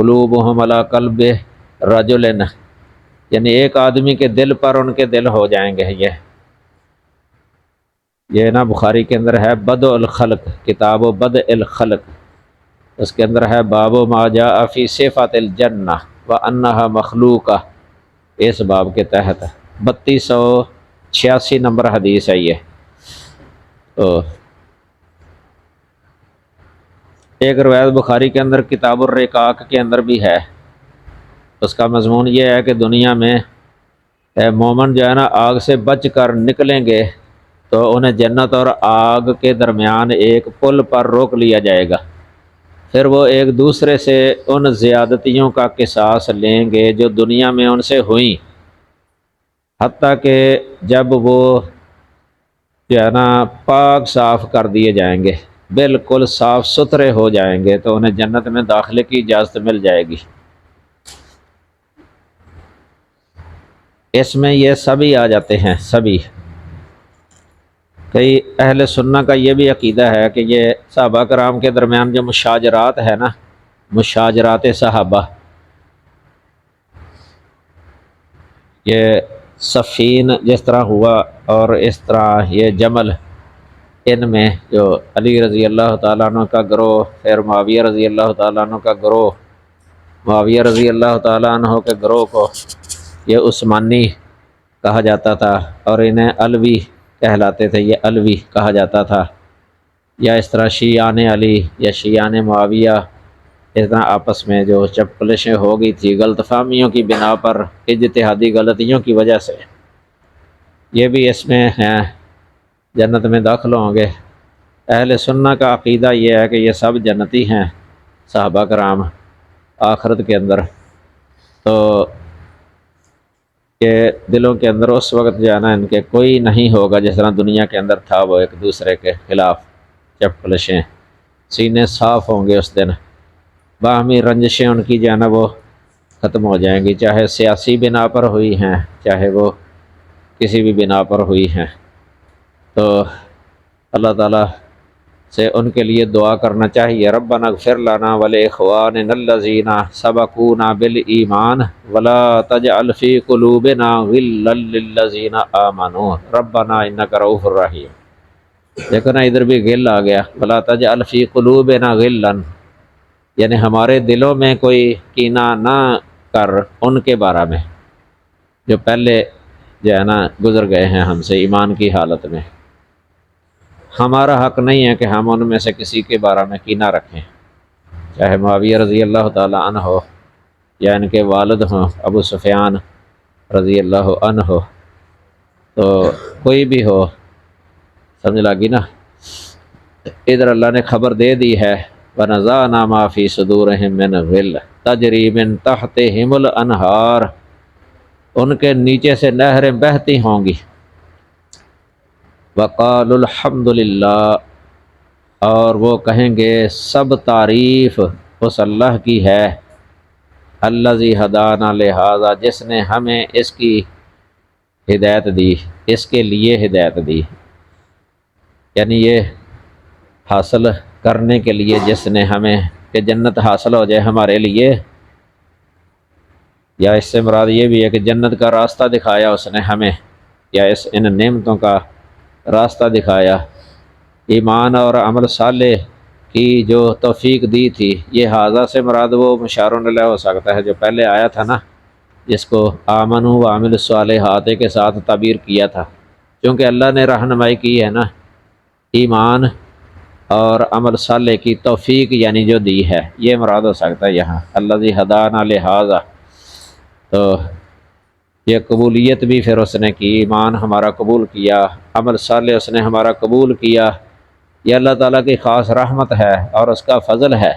قلوبہم علی قلب رجل، یعنی ایک آدمی کے دل پر ان کے دل ہو جائیں گے۔ یہ نا بخاری کے اندر ہے بدء الخلق، کتاب و بدء الخلق، اس کے اندر ہے باب ما جاء فی صفات الجنہ وانہا مخلوقہ، اس باب کے تحت 3286 نمبر حدیث ہے یہ۔ تو ایک روایت بخاری کے اندر کتاب الرقاق کے اندر بھی ہے، اس کا مضمون یہ ہے کہ دنیا میں مومن جو ہے نا آگ سے بچ کر نکلیں گے تو انہیں جنت اور آگ کے درمیان ایک پل پر روک لیا جائے گا، پھر وہ ایک دوسرے سے ان زیادتیوں کا قصاص لیں گے جو دنیا میں ان سے ہوئیں، حتیٰ کہ جب وہ جو ہے نا پاک صاف کر دیے جائیں گے، بالکل صاف ستھرے ہو جائیں گے، تو انہیں جنت میں داخلے کی اجازت مل جائے گی۔ اس میں یہ سبھی آ جاتے ہیں، سبھی۔ کئی اہل سنہ کا یہ بھی عقیدہ ہے کہ یہ صحابہ کرام کے درمیان جو مشاجرات ہے نا، مشاجرات صحابہ، یہ صفین جس طرح ہوا اور اس طرح یہ جمل، ان میں جو علی رضی اللہ تعالیٰ عنہ کا گروہ، پھر معاویہ رضی اللہ تعالیٰ عنہ کا گروہ، معاویہ رضی اللہ تعالیٰ عنہ کے گروہ کو یہ عثمانی کہا جاتا تھا، اور انہیں علوی کہلاتے تھے، یہ علوی کہا جاتا تھا، یا اس طرح شیعان علی یا شیعان معاویہ، اس طرح آپس میں جو چپکلشیں ہو گئی تھی غلط فہمیوں کی بنا پر، اجتہادی غلطیوں کی وجہ سے، یہ بھی اس میں ہیں، جنت میں داخل ہوں گے۔ اہل سنہ کا عقیدہ یہ ہے کہ یہ سب جنتی ہیں صحابہ کرام آخرت کے اندر۔ تو کہ دلوں کے اندر اس وقت جو ہے نا ان کے کوئی نہیں ہوگا جس طرح دنیا کے اندر تھا، وہ ایک دوسرے کے خلاف چپکلشیں، سینے صاف ہوں گے اس دن، باہمی رنجشیں ان کی جو ہے نا وہ ختم ہو جائیں گی، چاہے سیاسی بنا پر ہوئی ہیں چاہے وہ کسی بھی بنا پر ہوئی ہیں۔ تو اللہ تعالیٰ سے ان کے لیے دعا کرنا چاہیے، ربنا اغفر لنا ولاخواننا الذین سبقونا بالایمان ولا تجعل فی قلوبنا غلا للذین آمنوا ربنا انک رؤوف رحیم۔ دیکھو نا ادھر بھی غل آ گیا، ولا تجعل فی قلوبنا غلا، یعنی ہمارے دلوں میں کوئی کینہ نہ کر ان کے بارے میں جو پہلے جو ہے نا گزر گئے ہیں ہم سے ایمان کی حالت میں۔ ہمارا حق نہیں ہے کہ ہم ان میں سے کسی کے بارے میں کینہ رکھیں، چاہے معاویہ رضی اللہ تعالیٰ عنہ ہو یا ان کے والد ہوں ابو سفیان رضی اللہ عنہ ہو، تو کوئی بھی ہو، سمجھ لگی نا۔ ادھر اللہ نے خبر دے دی ہے، وَنَزَعْنَا مَا فِي صُدُورِهِم مِّنْ غِلٍّ تَجْرِي مِن تَحْتِهِمُ الْأَنْهَارُ، ان کے نیچے سے نہریں بہتی ہوں گی، وَقَالُوا الْحَمْدُ لِلَّهِ، اور وہ کہیں گے سب تعریف اس اللہ کی ہے، الَّذِي هَدَانَا لِهَذَا، جس نے ہمیں اس کی ہدایت دی، اس کے لیے ہدایت دی، یعنی یہ حاصل کرنے کے لیے جس نے ہمیں کہ جنت حاصل ہو جائے ہمارے لیے، یا اس سے مراد یہ بھی ہے کہ جنت کا راستہ دکھایا اس نے ہمیں، یا ان نعمتوں کا راستہ دکھایا، ایمان اور عمل صالح کی جو توفیق دی تھی۔ یہ حاضہ سے مراد وہ مشار علیہ ہو سکتا ہے جو پہلے آیا تھا نا، جس کو آمنوا وعملوا الصالحات کے ساتھ تعبیر کیا تھا، کیونکہ اللہ نے رہنمائی کی ہے نا، ایمان اور عمل صالح کی توفیق یعنی جو دی ہے، یہ مراد ہو سکتا ہے یہاں الذی ہدانا لہذا۔ تو یہ قبولیت بھی پھر اس نے کی، ایمان ہمارا قبول کیا، عمل صالح اس نے ہمارا قبول کیا، یہ اللہ تعالیٰ کی خاص رحمت ہے اور اس کا فضل ہے،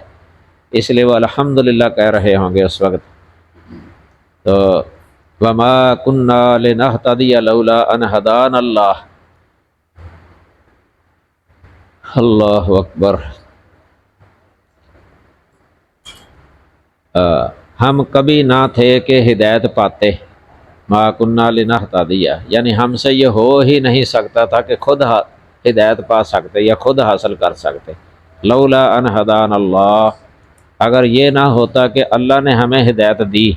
اس لیے وہ الحمدللہ کہہ رہے ہوں گے اس وقت۔ تو وما کنا لنہتدی لولا ان ہدانا اللہ، اللہ اکبر۔ ہم کبھی نہ تھے کہ ہدایت پاتے، ما کنا لنہتدی، یعنی ہم سے یہ ہو ہی نہیں سکتا تھا کہ خود ہدایت پا سکتے یا خود حاصل کر سکتے، لولا ان ہدانا اللہ، اگر یہ نہ ہوتا کہ اللہ نے ہمیں ہدایت دی،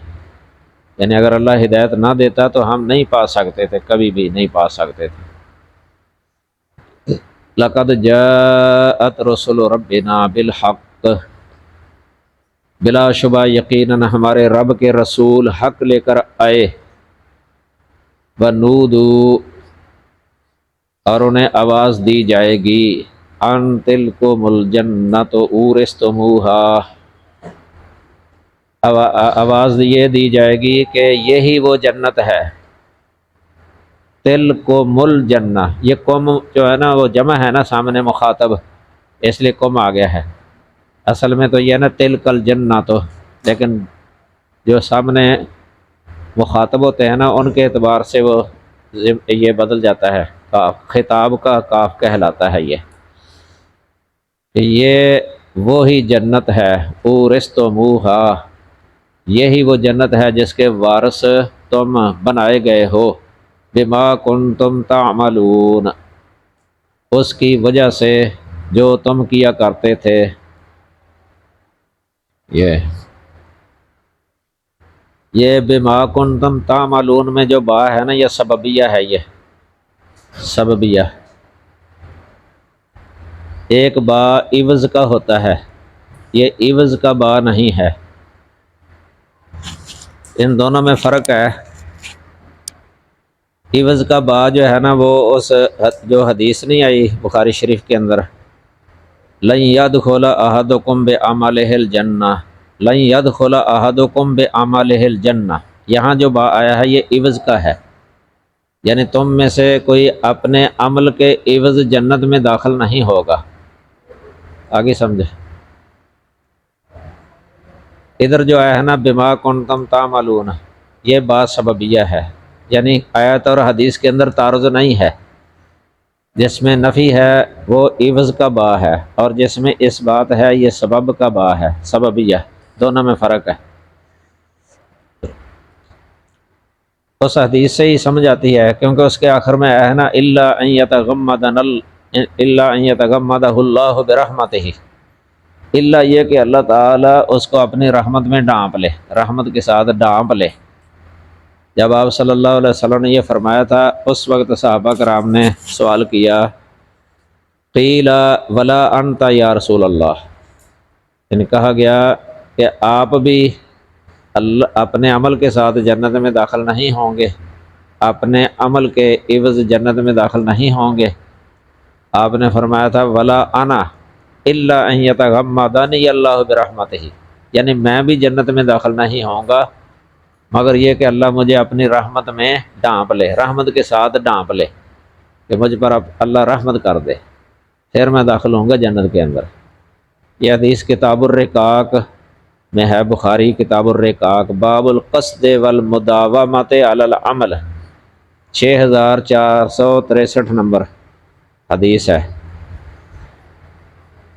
یعنی اگر اللہ ہدایت نہ دیتا تو ہم نہیں پا سکتے تھے، کبھی بھی نہیں پا سکتے تھے۔ لقد جاءت رسل ربنا بالحق، بلا شبہ یقیناً ہمارے رب کے رسول حق لے کر آئے، ونودوا، اور انہیں آواز دی جائے گی، ان تلکم الجنت اورثتموہا، آواز یہ دی جائے گی کہ یہی وہ جنت ہے، تلکم الجنہ، یہ کم جو ہے نا وہ جمع ہے نا، سامنے مخاطب، اس لیے کم آ گیا ہے، اصل میں تو یہ ہے نا تلک الجنہ، تو لیکن جو سامنے مخاطب ہوتے ہیں نا ان کے اعتبار سے وہ یہ بدل جاتا ہے، خطاب کا کاف کہلاتا ہے یہ وہی جنت ہے، اورثتموہا، یہی وہ جنت ہے جس کے وارث تم بنائے گئے ہو، بما کنتم تعملون، اس کی وجہ سے جو تم کیا کرتے تھے۔ یہ بما کنتم تعملون میں جو با ہے نا یہ سببیہ ہے، یہ سببیہ، ایک با عوض کا ہوتا ہے، یہ عوض کا با نہیں ہے، ان دونوں میں فرق ہے۔ عوض کا با جو ہے نا وہ اس جو حدیث نہیں آئی بخاری شریف کے اندر، لن يدخل احدکم بعملہ الجنہ، لن يدخل احدکم بعملہ الجنہ، یہاں جو با آیا ہے یہ عوض کا ہے، یعنی تم میں سے کوئی اپنے عمل کے عوض جنت میں داخل نہیں ہوگا، آگے سمجھے۔ ادھر جو آیا ہے نا بما کنتم تعملون، یہ بات سببیہ ہے، یعنی آیت اور حدیث کے اندر تعارض نہیں ہے، جس میں نفی ہے وہ عوض کا با ہے، اور جس میں اس بات ہے یہ سبب کا با ہے، سببیہ، دونوں میں فرق ہے۔ اس حدیث سے ہی سمجھ آتی ہے، کیونکہ اس کے آخر میں آیا ہے نا الا ان یتغمدہ اللہ برحمتہ، الا یہ کہ اللہ تعالیٰ اس کو اپنی رحمت میں ڈانپ لے، رحمت کے ساتھ ڈانپ لے۔ جب آپ صلی اللہ علیہ وسلم نے یہ فرمایا تھا اس وقت صحابہ کرام نے سوال کیا، قیل ولا انت یا رسول اللہ، یعنی کہا گیا کہ آپ بھی اپنے عمل کے ساتھ جنت میں داخل نہیں ہوں گے، اپنے عمل کے عوض جنت میں داخل نہیں ہوں گے؟ آپ نے فرمایا تھا ولا انا الا ان یتغمدنی اللہ برحمتہ، یعنی میں بھی جنت میں داخل نہیں ہوں گا مگر یہ کہ اللہ مجھے اپنی رحمت میں ڈانپ لے، رحمت کے ساتھ ڈانپ لے، کہ مجھ پر اللہ رحمت کر دے، پھر میں داخل ہوں گا جنت کے اندر۔ یہ حدیث کتاب الرقاق میں ہے، بخاری کتاب الرقاق، باب القصد والمداومۃ علی العمل، 6463 نمبر حدیث ہے۔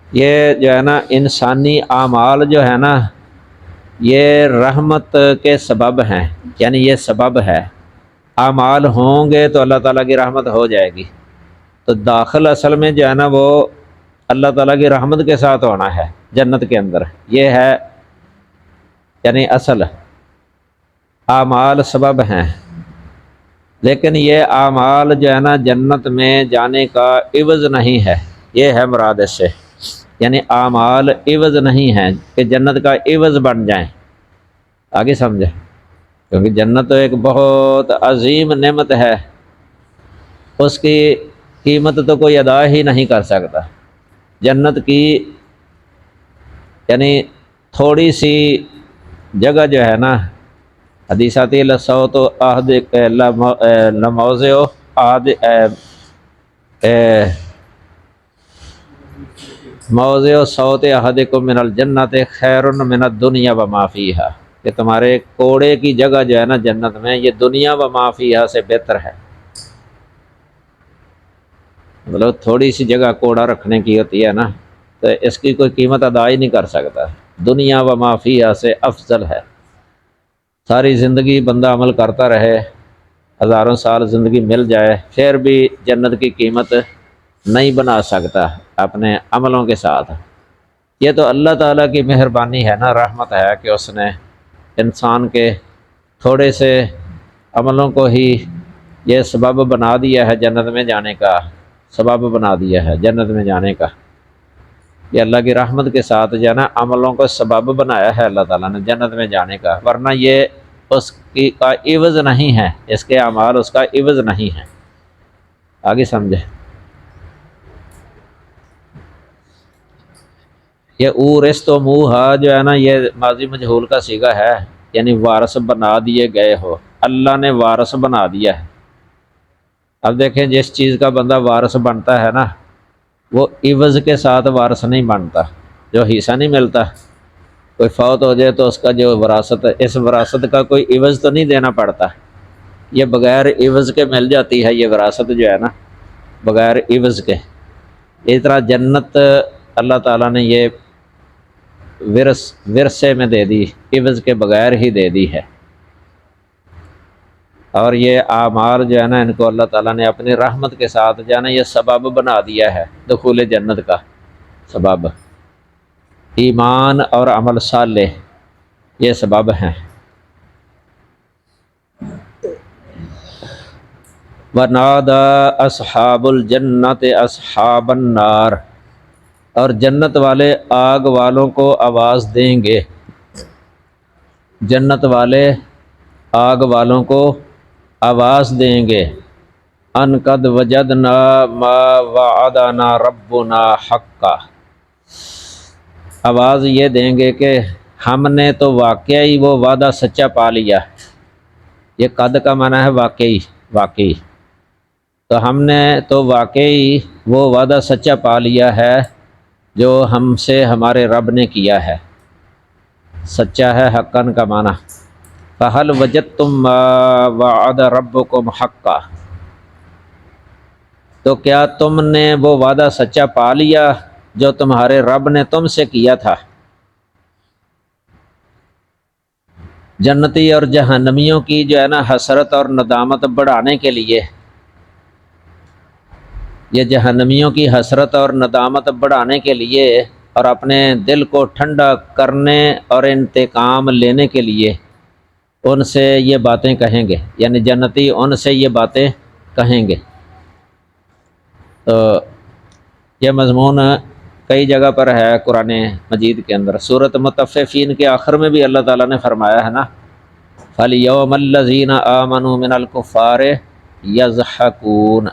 یہ جو ہے نا انسانی اعمال جو ہے نا یہ رحمت کے سبب ہیں، یعنی یہ سبب ہے، اعمال ہوں گے تو اللہ تعالیٰ کی رحمت ہو جائے گی، تو داخل اصل میں جو ہے نا وہ اللہ تعالیٰ کی رحمت کے ساتھ ہونا ہے جنت کے اندر، یہ ہے یعنی اصل، اعمال سبب ہیں، لیکن یہ اعمال جو ہے نا جنت میں جانے کا عوض نہیں ہے، یہ ہے مراد اس سے، یعنی اعمال عوض نہیں ہیں کہ جنت کا عوض بن جائیں، آگے سمجھے، کیونکہ جنت تو ایک بہت عظیم نعمت ہے، اس کی قیمت تو کوئی ادا ہی نہیں کر سکتا، جنت کی یعنی تھوڑی سی جگہ جو ہے نا، حدیث آتی ہے لصوت عہد لموضع عہد موضع صوت احدکم من الجنت خیر من الدنیا وما فیہا، کہ تمہارے کوڑے کی جگہ جو ہے نا جنت میں یہ دنیا وما فیہا سے بہتر ہے، مطلب تھوڑی سی جگہ کوڑا رکھنے کی ہوتی ہے نا تو اس کی کوئی قیمت ادا ہی نہیں کر سکتا، دنیا وما فیہا سے افضل ہے۔ ساری زندگی بندہ عمل کرتا رہے، ہزاروں سال زندگی مل جائے، پھر بھی جنت کی قیمت نہیں بنا سکتا اپنے عملوں کے ساتھ، یہ تو اللہ تعالیٰ کی مہربانی ہے نا، رحمت ہے کہ اس نے انسان کے تھوڑے سے عملوں کو ہی یہ سبب بنا دیا ہے جنت میں جانے کا، سبب بنا دیا ہے جنت میں جانے کا۔ یہ اللہ کی رحمت کے ساتھ جو ہے نا عملوں کو سبب بنایا ہے اللہ تعالیٰ نے جنت میں جانے کا، ورنہ یہ اس کی کا عوض نہیں ہے، اس کے اعمال اس کا عوض نہیں ہے۔ آگے سمجھے؟ یہ اورثتموہا جو ہے نا یہ ماضی مجہول کا صیغہ ہے، یعنی وارث بنا دیے گئے ہو، اللہ نے وارث بنا دیا ہے۔ اب دیکھیں جس چیز کا بندہ وارث بنتا ہے نا وہ عوض کے ساتھ وارث نہیں بنتا، جو حصہ نہیں ملتا، کوئی فوت ہو جائے تو اس کا جو وراثت ہے، اس وراثت کا کوئی عوض تو نہیں دینا پڑتا، یہ بغیر عوض کے مل جاتی ہے یہ وراثت جو ہے نا، بغیر عوض کے۔ اس طرح جنت اللہ تعالیٰ نے یہ ورثے میں دے دی، عوض کے بغیر ہی دے دی ہے۔ اور یہ اعمال جو ہے نا ان کو اللہ تعالیٰ نے اپنی رحمت کے ساتھ جو ہے نا یہ سبب بنا دیا ہے دخول جنت کا سبب۔ ایمان اور عمل صالح یہ سبب ہیں۔ وَنَادَى أَصْحَابُ الْجَنَّةِ أَصْحَابَ النَّارِ، اور جنت والے آگ والوں کو آواز دیں گے، جنت والے آگ والوں کو آواز دیں گے، ان قد وجدنا ما وعدنا ربنا حقا، آواز یہ دیں گے کہ ہم نے تو واقعی وہ وعدہ سچا پا لیا۔ یہ قد کا معنی ہے واقعی، تو ہم نے تو واقعی وہ وعدہ سچا پا لیا ہے جو ہم سے ہمارے رب نے کیا ہے، سچا ہے، حقاً کا معنی۔ فَهَلْ وَجَدتُّم مَّا وَعَدَ رَبُّكُمْ حَقًّا، تو کیا تم نے وہ وعدہ سچا پا لیا جو تمہارے رب نے تم سے کیا تھا؟ جنتی اور جہنمیوں کی جو ہے نا حسرت اور ندامت بڑھانے کے لیے، یہ جہنمیوں کی حسرت اور ندامت بڑھانے کے لیے اور اپنے دل کو ٹھنڈا کرنے اور انتقام لینے کے لیے ان سے یہ باتیں کہیں گے، یعنی جنتی ان سے یہ باتیں کہیں گے۔ تو یہ مضمون کئی جگہ پر ہے قرآن مجید کے اندر، سورۃ مطففین کے آخر میں بھی اللہ تعالیٰ نے فرمایا ہے نا، فَالْيَوْمَ الَّذِينَ آمَنُوا مِنَ الْكُفَّارِ يَضْحَكُونَ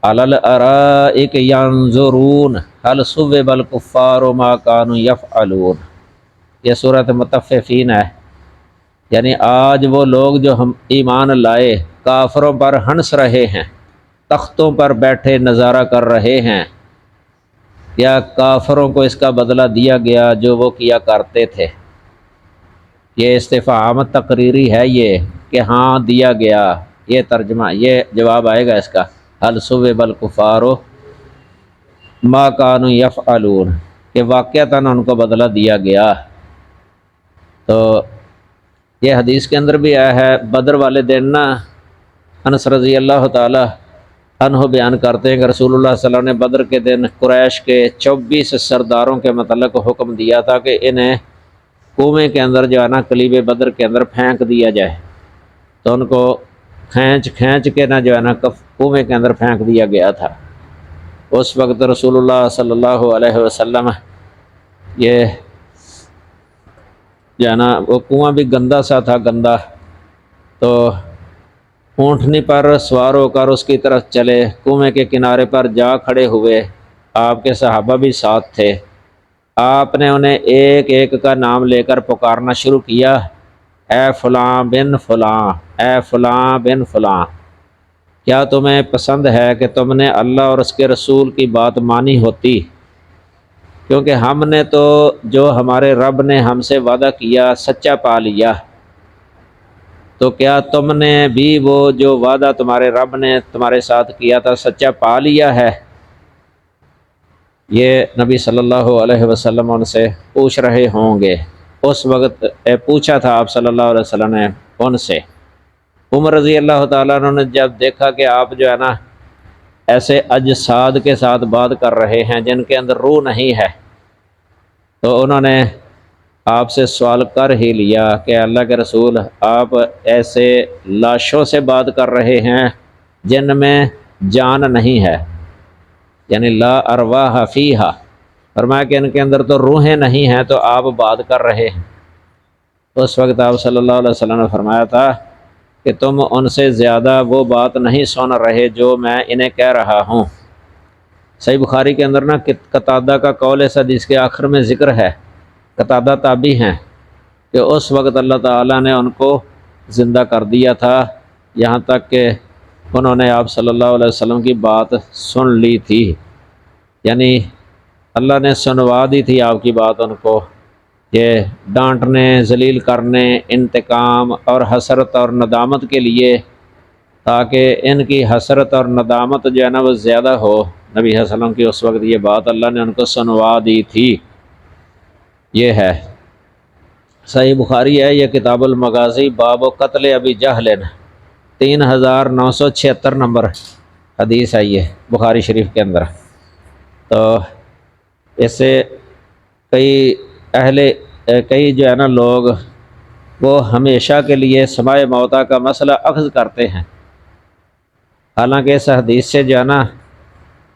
عَلَى الْأَرَائِكِ يَنظُرُونَ هَلْ ثُوِّبَ الْكُفَّارُ مَا كَانُوا يَفْعَلُونَ، یہ سورۃ مطففین ہے، یعنی آج وہ لوگ جو ہم ایمان لائے کافروں پر ہنس رہے ہیں، تختوں پر بیٹھے نظارہ کر رہے ہیں، یا کافروں کو اس کا بدلہ دیا گیا جو وہ کیا کرتے تھے۔ یہ استفہام تقریری ہے یہ کہ ہاں دیا گیا، یہ ترجمہ، یہ جواب آئے گا اس کا، هل ثوب الکفار ما كانوا يفعلون، کہ واقعتاً ان کو بدلہ دیا گیا۔ تو یہ حدیث کے اندر بھی آیا ہے، بدر والے دن نا انس رضی اللہ تعالی عنہ بیان کرتے ہیں کہ رسول اللہ صلی اللہ علیہ وسلم نے بدر کے دن قریش کے 24 سرداروں کے متعلق حکم دیا تھا کہ انہیں کنویں کے اندر جو ہے نا کلیب بدر کے اندر پھینک دیا جائے، تو ان کو کھینچ کے نہ جو ہے نا کنویں کے اندر پھینک دیا گیا تھا۔ اس وقت رسول اللہ صلی اللہ علیہ وسلم یہ جو ہے نا وہ کنواں بھی گندا سا تھا، گندا، تو اونٹنی پر سوار ہو کر اس کی طرف چلے، کنویں کے کنارے پر جا کھڑے ہوئے، آپ کے صحابہ بھی ساتھ تھے، آپ نے انہیں ایک ایک کا نام لے کر پکارنا شروع کیا، اے فلاں بن فلاں، اے فلاں بن فلاں، کیا تمہیں پسند ہے کہ تم نے اللہ اور اس کے رسول کی بات مانی ہوتی، کیونکہ ہم نے تو جو ہمارے رب نے ہم سے وعدہ کیا سچا پا لیا، تو کیا تم نے بھی وہ جو وعدہ تمہارے رب نے تمہارے ساتھ کیا تھا سچا پا لیا ہے؟ یہ نبی صلی اللہ علیہ وسلم ان سے پوچھ رہے ہوں گے، اس وقت پوچھا تھا آپ صلی اللہ علیہ وسلم نے ان سے۔ عمر رضی اللہ تعالیٰ عنہ نے جب دیکھا کہ آپ جو ہے نا ایسے اجساد کے ساتھ بات کر رہے ہیں جن کے اندر روح نہیں ہے، تو انہوں نے آپ سے سوال کر ہی لیا کہ اللہ کے رسول آپ ایسے لاشوں سے بات کر رہے ہیں جن میں جان نہیں ہے، یعنی لا ارواح فیہا، فرمایا کہ ان کے اندر تو روحیں نہیں ہیں، تو آپ بات کر رہے ہیں۔ اس وقت آپ صلی اللہ علیہ وسلم نے فرمایا تھا کہ تم ان سے زیادہ وہ بات نہیں سن رہے جو میں انہیں کہہ رہا ہوں۔ صحیح بخاری کے اندر نا قتادہ کا قول اس حدیث کے آخر میں ذکر ہے، قتادہ تابعی ہیں، کہ اس وقت اللہ تعالیٰ نے ان کو زندہ کر دیا تھا، یہاں تک کہ انہوں نے آپ صلی اللہ علیہ وسلم کی بات سن لی تھی، یعنی اللہ نے سنوا دی تھی آپ کی بات ان کو، یہ ڈانٹنے، ذلیل کرنے، انتقام اور حسرت اور ندامت کے لیے، تاکہ ان کی حسرت اور ندامت جو ہے نا وہ زیادہ ہو۔ نبی صلی اللہ علیہ وسلم کی اس وقت یہ بات اللہ نے ان کو سنوا دی تھی۔ یہ ہے صحیح بخاری ہے، یہ کتاب المغازی باب و قتل ابی جہل 3976 نمبر حدیث ہے یہ بخاری شریف کے اندر۔ تو اس سے کئی جو ہے نا لوگ وہ ہمیشہ کے لیے سماع موتا کا مسئلہ اخذ کرتے ہیں، حالانکہ اس حدیث سے جو ہے نا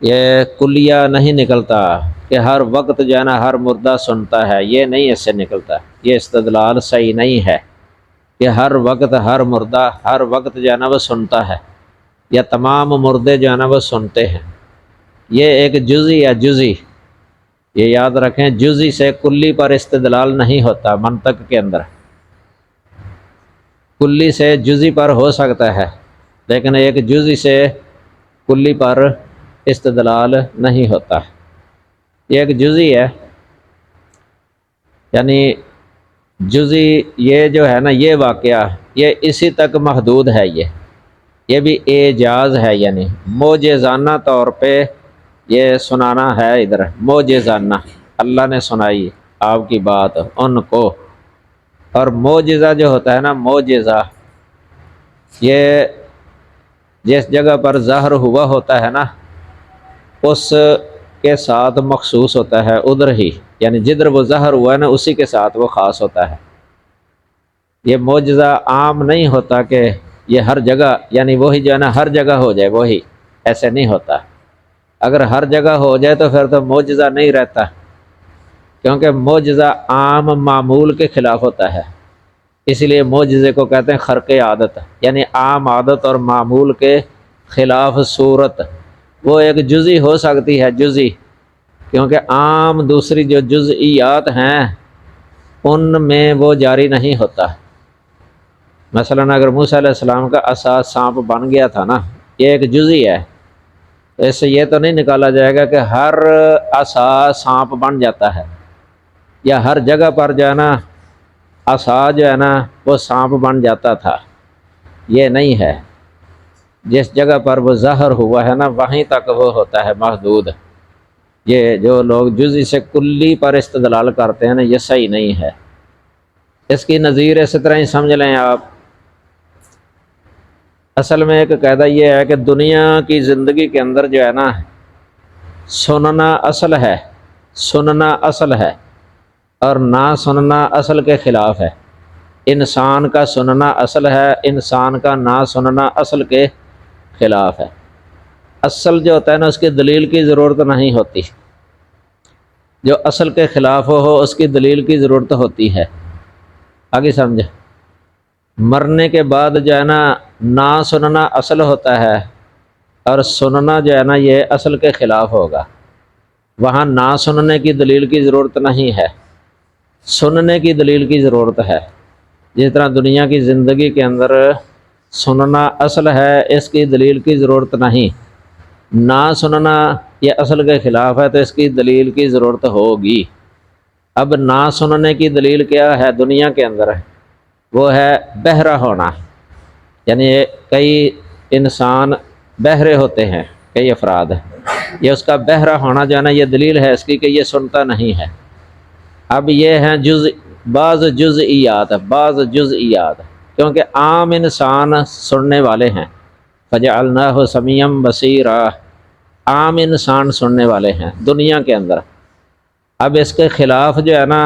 یہ کلیہ نہیں نکلتا کہ ہر وقت جو ہے نا ہر مردہ سنتا ہے، یہ نہیں اس سے نکلتا، یہ استدلال صحیح نہیں ہے کہ ہر وقت ہر مردہ ہر وقت جو ہے نا وہ سنتا ہے، یا تمام مردے جو ہے نا وہ سنتے ہیں۔ یہ ایک جزئی ہے، جزئی، یہ یاد رکھیں، جزئی سے کلی پر استدلال نہیں ہوتا منطق کے اندر، کلی سے جزئی پر ہو سکتا ہے لیکن ایک جزئی سے کلی پر استدلال نہیں ہوتا۔ یہ ایک جزئی ہے، یعنی جزئی یہ جو ہے نا یہ واقعہ یہ اسی تک محدود ہے، یہ بھی اعجاز ہے، یعنی معجزانہ طور پہ یہ سنانا ہے، ادھر معجزانہ اللہ نے سنائی آپ کی بات ان کو۔ اور معجزہ جو ہوتا ہے نا معجزہ، یہ جس جگہ پر ظاہر ہوا ہوتا ہے نا اس کے ساتھ مخصوص ہوتا ہے، ادھر ہی، یعنی جدھر وہ ظاہر ہوا ہے نا اسی کے ساتھ وہ خاص ہوتا ہے۔ یہ معجزہ عام نہیں ہوتا کہ یہ ہر جگہ، یعنی وہی جو ہے نا ہر جگہ ہو جائے، وہی ایسے نہیں ہوتا۔ اگر ہر جگہ ہو جائے تو پھر تو معجزہ نہیں رہتا، کیونکہ معجزہ عام معمول کے خلاف ہوتا ہے، اس لیے معجزے کو کہتے ہیں خرق عادت، یعنی عام عادت اور معمول کے خلاف صورت۔ وہ ایک جزئی ہو سکتی ہے، جزئی، کیونکہ عام دوسری جو جزئیات ہیں ان میں وہ جاری نہیں ہوتا۔ مثلا اگر موسیٰ علیہ السلام کا عصا سانپ بن گیا تھا نا، یہ ایک جزئی ہے، اس سے یہ تو نہیں نکالا جائے گا کہ ہر عصا سانپ بن جاتا ہے، یا ہر جگہ پر جو ہے نا عصا جو ہے نا وہ سانپ بن جاتا تھا، یہ نہیں ہے۔ جس جگہ پر وہ ظاہر ہوا ہے نا وہیں تک وہ ہوتا ہے محدود۔ یہ جو لوگ جزئی سے کلی پر استدلال کرتے ہیں نا یہ صحیح نہیں ہے۔ اس کی نظیر اسی طرح ہی سمجھ لیں آپ، اصل میں ایک قاعدہ یہ ہے کہ دنیا کی زندگی کے اندر جو ہے نا سننا اصل ہے، سننا اصل ہے، اور نہ سننا اصل کے خلاف ہے۔ انسان کا سننا اصل ہے، انسان کا نہ سننا اصل کے خلاف ہے۔ اصل جو ہوتا ہے نا اس کی دلیل کی ضرورت نہیں ہوتی، جو اصل کے خلاف ہو اس کی دلیل کی ضرورت ہوتی ہے۔ آگے سمجھے؟ مرنے کے بعد جو ہے نا نہ سننا اصل ہوتا ہے، اور سننا جو ہے نا یہ اصل کے خلاف ہوگا، وہاں نہ سننے کی دلیل کی ضرورت نہیں ہے، سننے کی دلیل کی ضرورت ہے۔ جس طرح دنیا کی زندگی کے اندر سننا اصل ہے، اس کی دلیل کی ضرورت نہیں، نہ سننا یہ اصل کے خلاف ہے تو اس کی دلیل کی ضرورت ہوگی۔ اب نہ سننے کی دلیل کیا ہے دنیا کے اندر؟ وہ ہے بہرا ہونا، یعنی کئی انسان بہرے ہوتے ہیں، کئی افراد، یہ اس کا بہرا ہونا جو ہے نا یہ دلیل ہے اس کی کہ یہ سنتا نہیں ہے۔ اب یہ ہیں بعض جزئیات، کیونکہ عام انسان سننے والے ہیں، فجعلناہ سمیعا بصیرا، عام انسان سننے والے ہیں دنیا کے اندر، اب اس کے خلاف جو ہے نا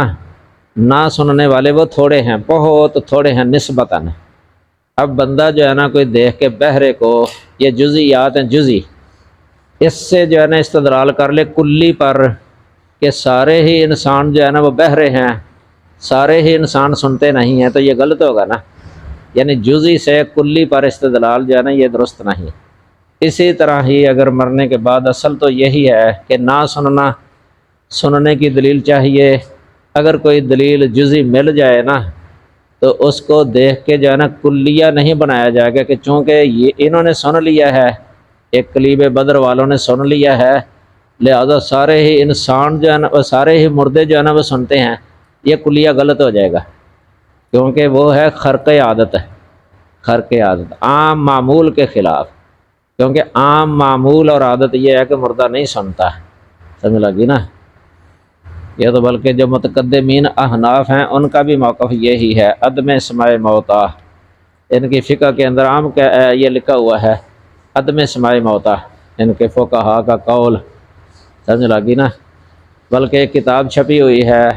نہ سننے والے وہ تھوڑے ہیں، بہت تھوڑے ہیں نسبتاً۔ اب بندہ جو ہے نا کوئی دیکھ کے بہرے کو، یہ جزیات ہیں جزی، اس سے جو ہے نا استدلال کر لے کلی پر کہ سارے ہی انسان جو ہے نا وہ بہرے ہیں، سارے ہی انسان سنتے نہیں ہیں، تو یہ غلط ہوگا نا۔ یعنی جزی سے کلی پر استدلال جو ہے نا یہ درست نہیں۔ اسی طرح ہی اگر مرنے کے بعد اصل تو یہی ہے کہ نہ سننا، سننے کی دلیل چاہیے۔ اگر کوئی دلیل جزی مل جائے نا تو اس کو دیکھ کے جو ہے نا کلیہ نہیں بنایا جائے گا کہ چونکہ یہ انہوں نے سن لیا ہے، ایک قلیب بدر والوں نے سن لیا ہے، لہذا سارے ہی انسان جو ہے نا، سارے ہی مردے جو ہے نا وہ سنتے ہیں، یہ کلیہ غلط ہو جائے گا، کیونکہ وہ ہے خرق عادت، خرق عادت عام معمول کے خلاف۔ کیونکہ عام معمول اور عادت یہ ہے کہ مردہ نہیں سنتا، سمجھ لگی نا۔ یہ تو بلکہ جو متقدمین احناف ہیں ان کا بھی موقف یہی ہے، عدم سماع موتا۔ ان کی فقہ کے اندر عام یہ لکھا ہوا ہے عدم سماع موتا، ان کے فقہا کا قول، سمجھ لگی نا۔ بلکہ ایک کتاب چھپی ہوئی ہے،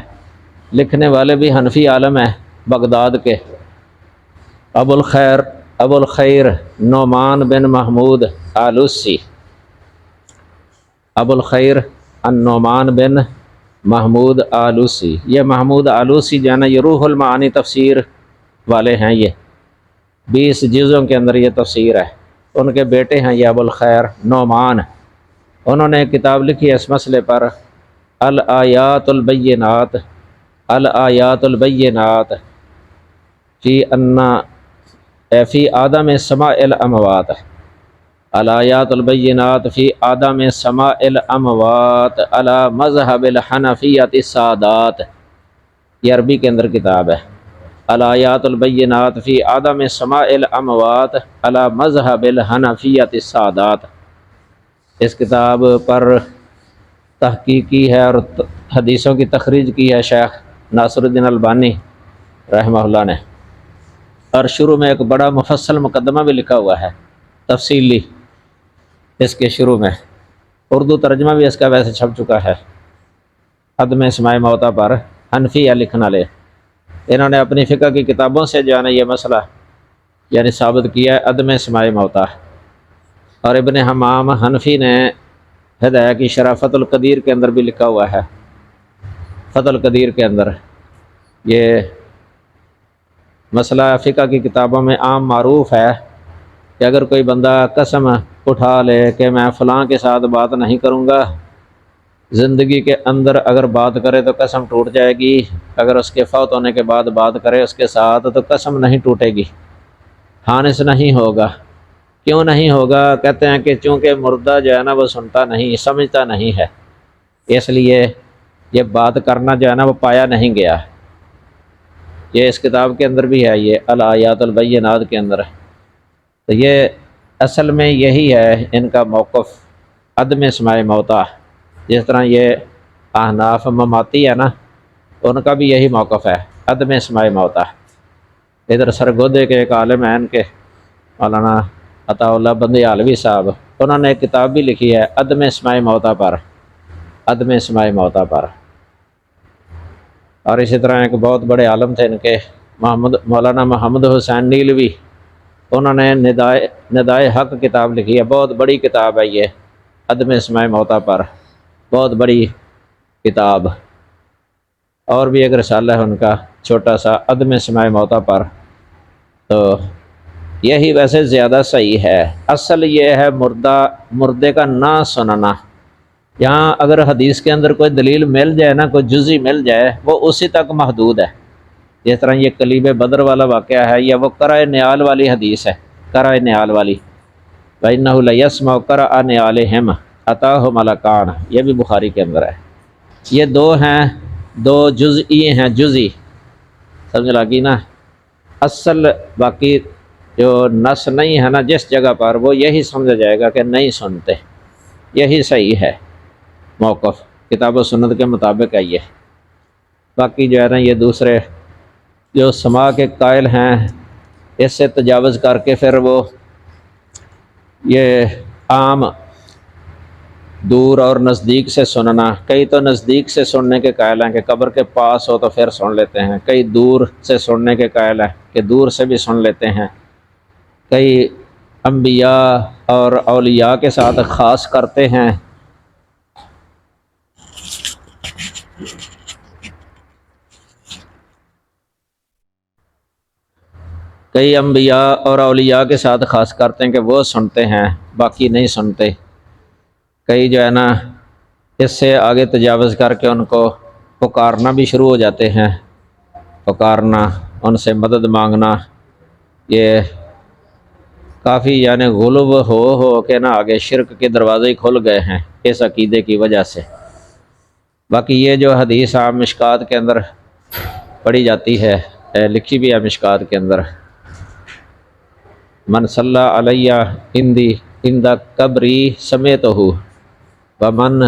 لکھنے والے بھی حنفی عالم ہیں بغداد کے، ابو الخیر نعمان بن محمود آلوسی، ابو الخیر النعمان بن محمود آلوسی۔ یہ محمود آلوسی جو ہے نا یہ روح المعانی تفسیر والے ہیں، یہ 20 جزوں کے اندر یہ تفسیر ہے۔ ان کے بیٹے ہیں یہ ابو الخیر نعمان، انہوں نے ایک کتاب لکھی ہے اس مسئلے پر، الآیات البینات، الآیات البینات فی آدم سماع الاموات، الآیات البینات فی آدم سماع الاموات علی مذہب الحنفیۃ السادات، یہ عربی کے اندر کتاب ہے، الآیات البینات فی آدم سماع الاموات علی مذہب الحنفیۃ السادات۔ اس کتاب پر تحقیق کی ہے اور حدیثوں کی تخریج کی ہے شیخ ناصر الدین البانی رحمہ اللہ نے، اور شروع میں ایک بڑا مفصل مقدمہ بھی لکھا ہوا ہے تفصیلی اس کے شروع میں، اردو ترجمہ بھی اس کا ویسے چھپ چکا ہے، عدم سماع موتا پر حنفیہ لکھنا لے۔ انہوں نے اپنی فقہ کی کتابوں سے جو ہے نا یہ مسئلہ یعنی ثابت کیا ہے عدم سماع موتا۔ اور ابن حمام حنفی نے ہدایہ کی شرح فتح القدیر کے اندر بھی لکھا ہوا ہے، فتح القدیر کے اندر یہ مسئلہ فقہ کی کتابوں میں عام معروف ہے کہ اگر کوئی بندہ قسم اٹھا لے کہ میں فلاں کے ساتھ بات نہیں کروں گا، زندگی کے اندر اگر بات کرے تو قسم ٹوٹ جائے گی، اگر اس کے فوت ہونے کے بعد بات کرے اس کے ساتھ تو قسم نہیں ٹوٹے گی، حانث نہیں ہوگا۔ کیوں نہیں ہوگا؟ کہتے ہیں کہ چونکہ مردہ جو ہے نا وہ سنتا نہیں، سمجھتا نہیں ہے، اس لیے یہ بات کرنا جو ہے نا وہ پایا نہیں گیا۔ یہ اس کتاب کے اندر بھی ہے، یہ الآیات البینات کے اندر ہے۔ تو یہ اصل میں یہی ہے ان کا موقف، عدم سماع موتا۔ جس طرح یہ احناف مماتی ہے نا، ان کا بھی یہی موقف ہے، عدم سماع موتا۔ ادھر سرگودے کے ایک عالم ہیں ان کے مولانا عطا اللہ بندیالوی صاحب، انہوں نے ایک کتاب بھی لکھی ہے عدم سماع موتا پر، عدم سماع موتا پر۔ اور اسی طرح ایک بہت بڑے عالم تھے ان کے مولانا محمد حسین نیلوی، انہوں نے ندائے حق کتاب لکھی ہے، بہت بڑی کتاب ہے یہ عدم سماع موتا پر، بہت بڑی کتاب۔ اور بھی ایک رسالہ ہے ان کا چھوٹا سا عدم سماع موتا پر۔ تو یہی ویسے زیادہ صحیح ہے، اصل یہ ہے مردے کا نہ سننا۔ یہاں اگر حدیث کے اندر کوئی دلیل مل جائے نا، کوئی جزی مل جائے، وہ اسی تک محدود ہے۔ جس طرح یہ قلیب بدر والا واقعہ ہے، یا وہ قرع نعال والی حدیث ہے، قرع نعال والی، وَإِنَّهُ لَيَسْمَعُ قَرْعَ نِعَالِهِمْ أَتَاهُ مَلَكَانِ، یہ بھی بخاری کے اندر ہے۔ یہ دو ہیں، دو جزئی ہیں، جزئی، سمجھ لگی نا۔ اصل باقی جو نص نہیں ہے نا جس جگہ پر، وہ یہی سمجھا جائے گا کہ نہیں سنتے، یہی صحیح ہے موقف، کتاب و سنت کے مطابق ہے یہ۔ باقی جو ہے نا یہ دوسرے جو سماع کے قائل ہیں، اس سے تجاوز کر کے پھر وہ یہ عام دور اور نزدیک سے سننا، کئی تو نزدیک سے سننے کے قائل ہیں کہ قبر کے پاس ہو تو پھر سن لیتے ہیں، کئی دور سے سننے کے قائل ہیں کہ دور سے بھی سن لیتے ہیں، کئی انبیاء اور اولیاء کے ساتھ خاص کرتے ہیں، کئی انبیاء اور اولیاء کے ساتھ خاص کرتے ہیں کہ وہ سنتے ہیں باقی نہیں سنتے، کئی جو ہے نا اس سے آگے تجاوز کر کے ان کو پکارنا بھی شروع ہو جاتے ہیں، پکارنا، ان سے مدد مانگنا، یہ کافی یعنی غلو ہو کے نا آگے شرک کے دروازے ہی کھل گئے ہیں اس عقیدے کی وجہ سے۔ باقی یہ جو حدیث عام مشکات کے اندر پڑھی جاتی ہے، لکھی بھی ہے مشکات کے اندر، من صلی علیہ اندی عند قبری سمیتہ ومن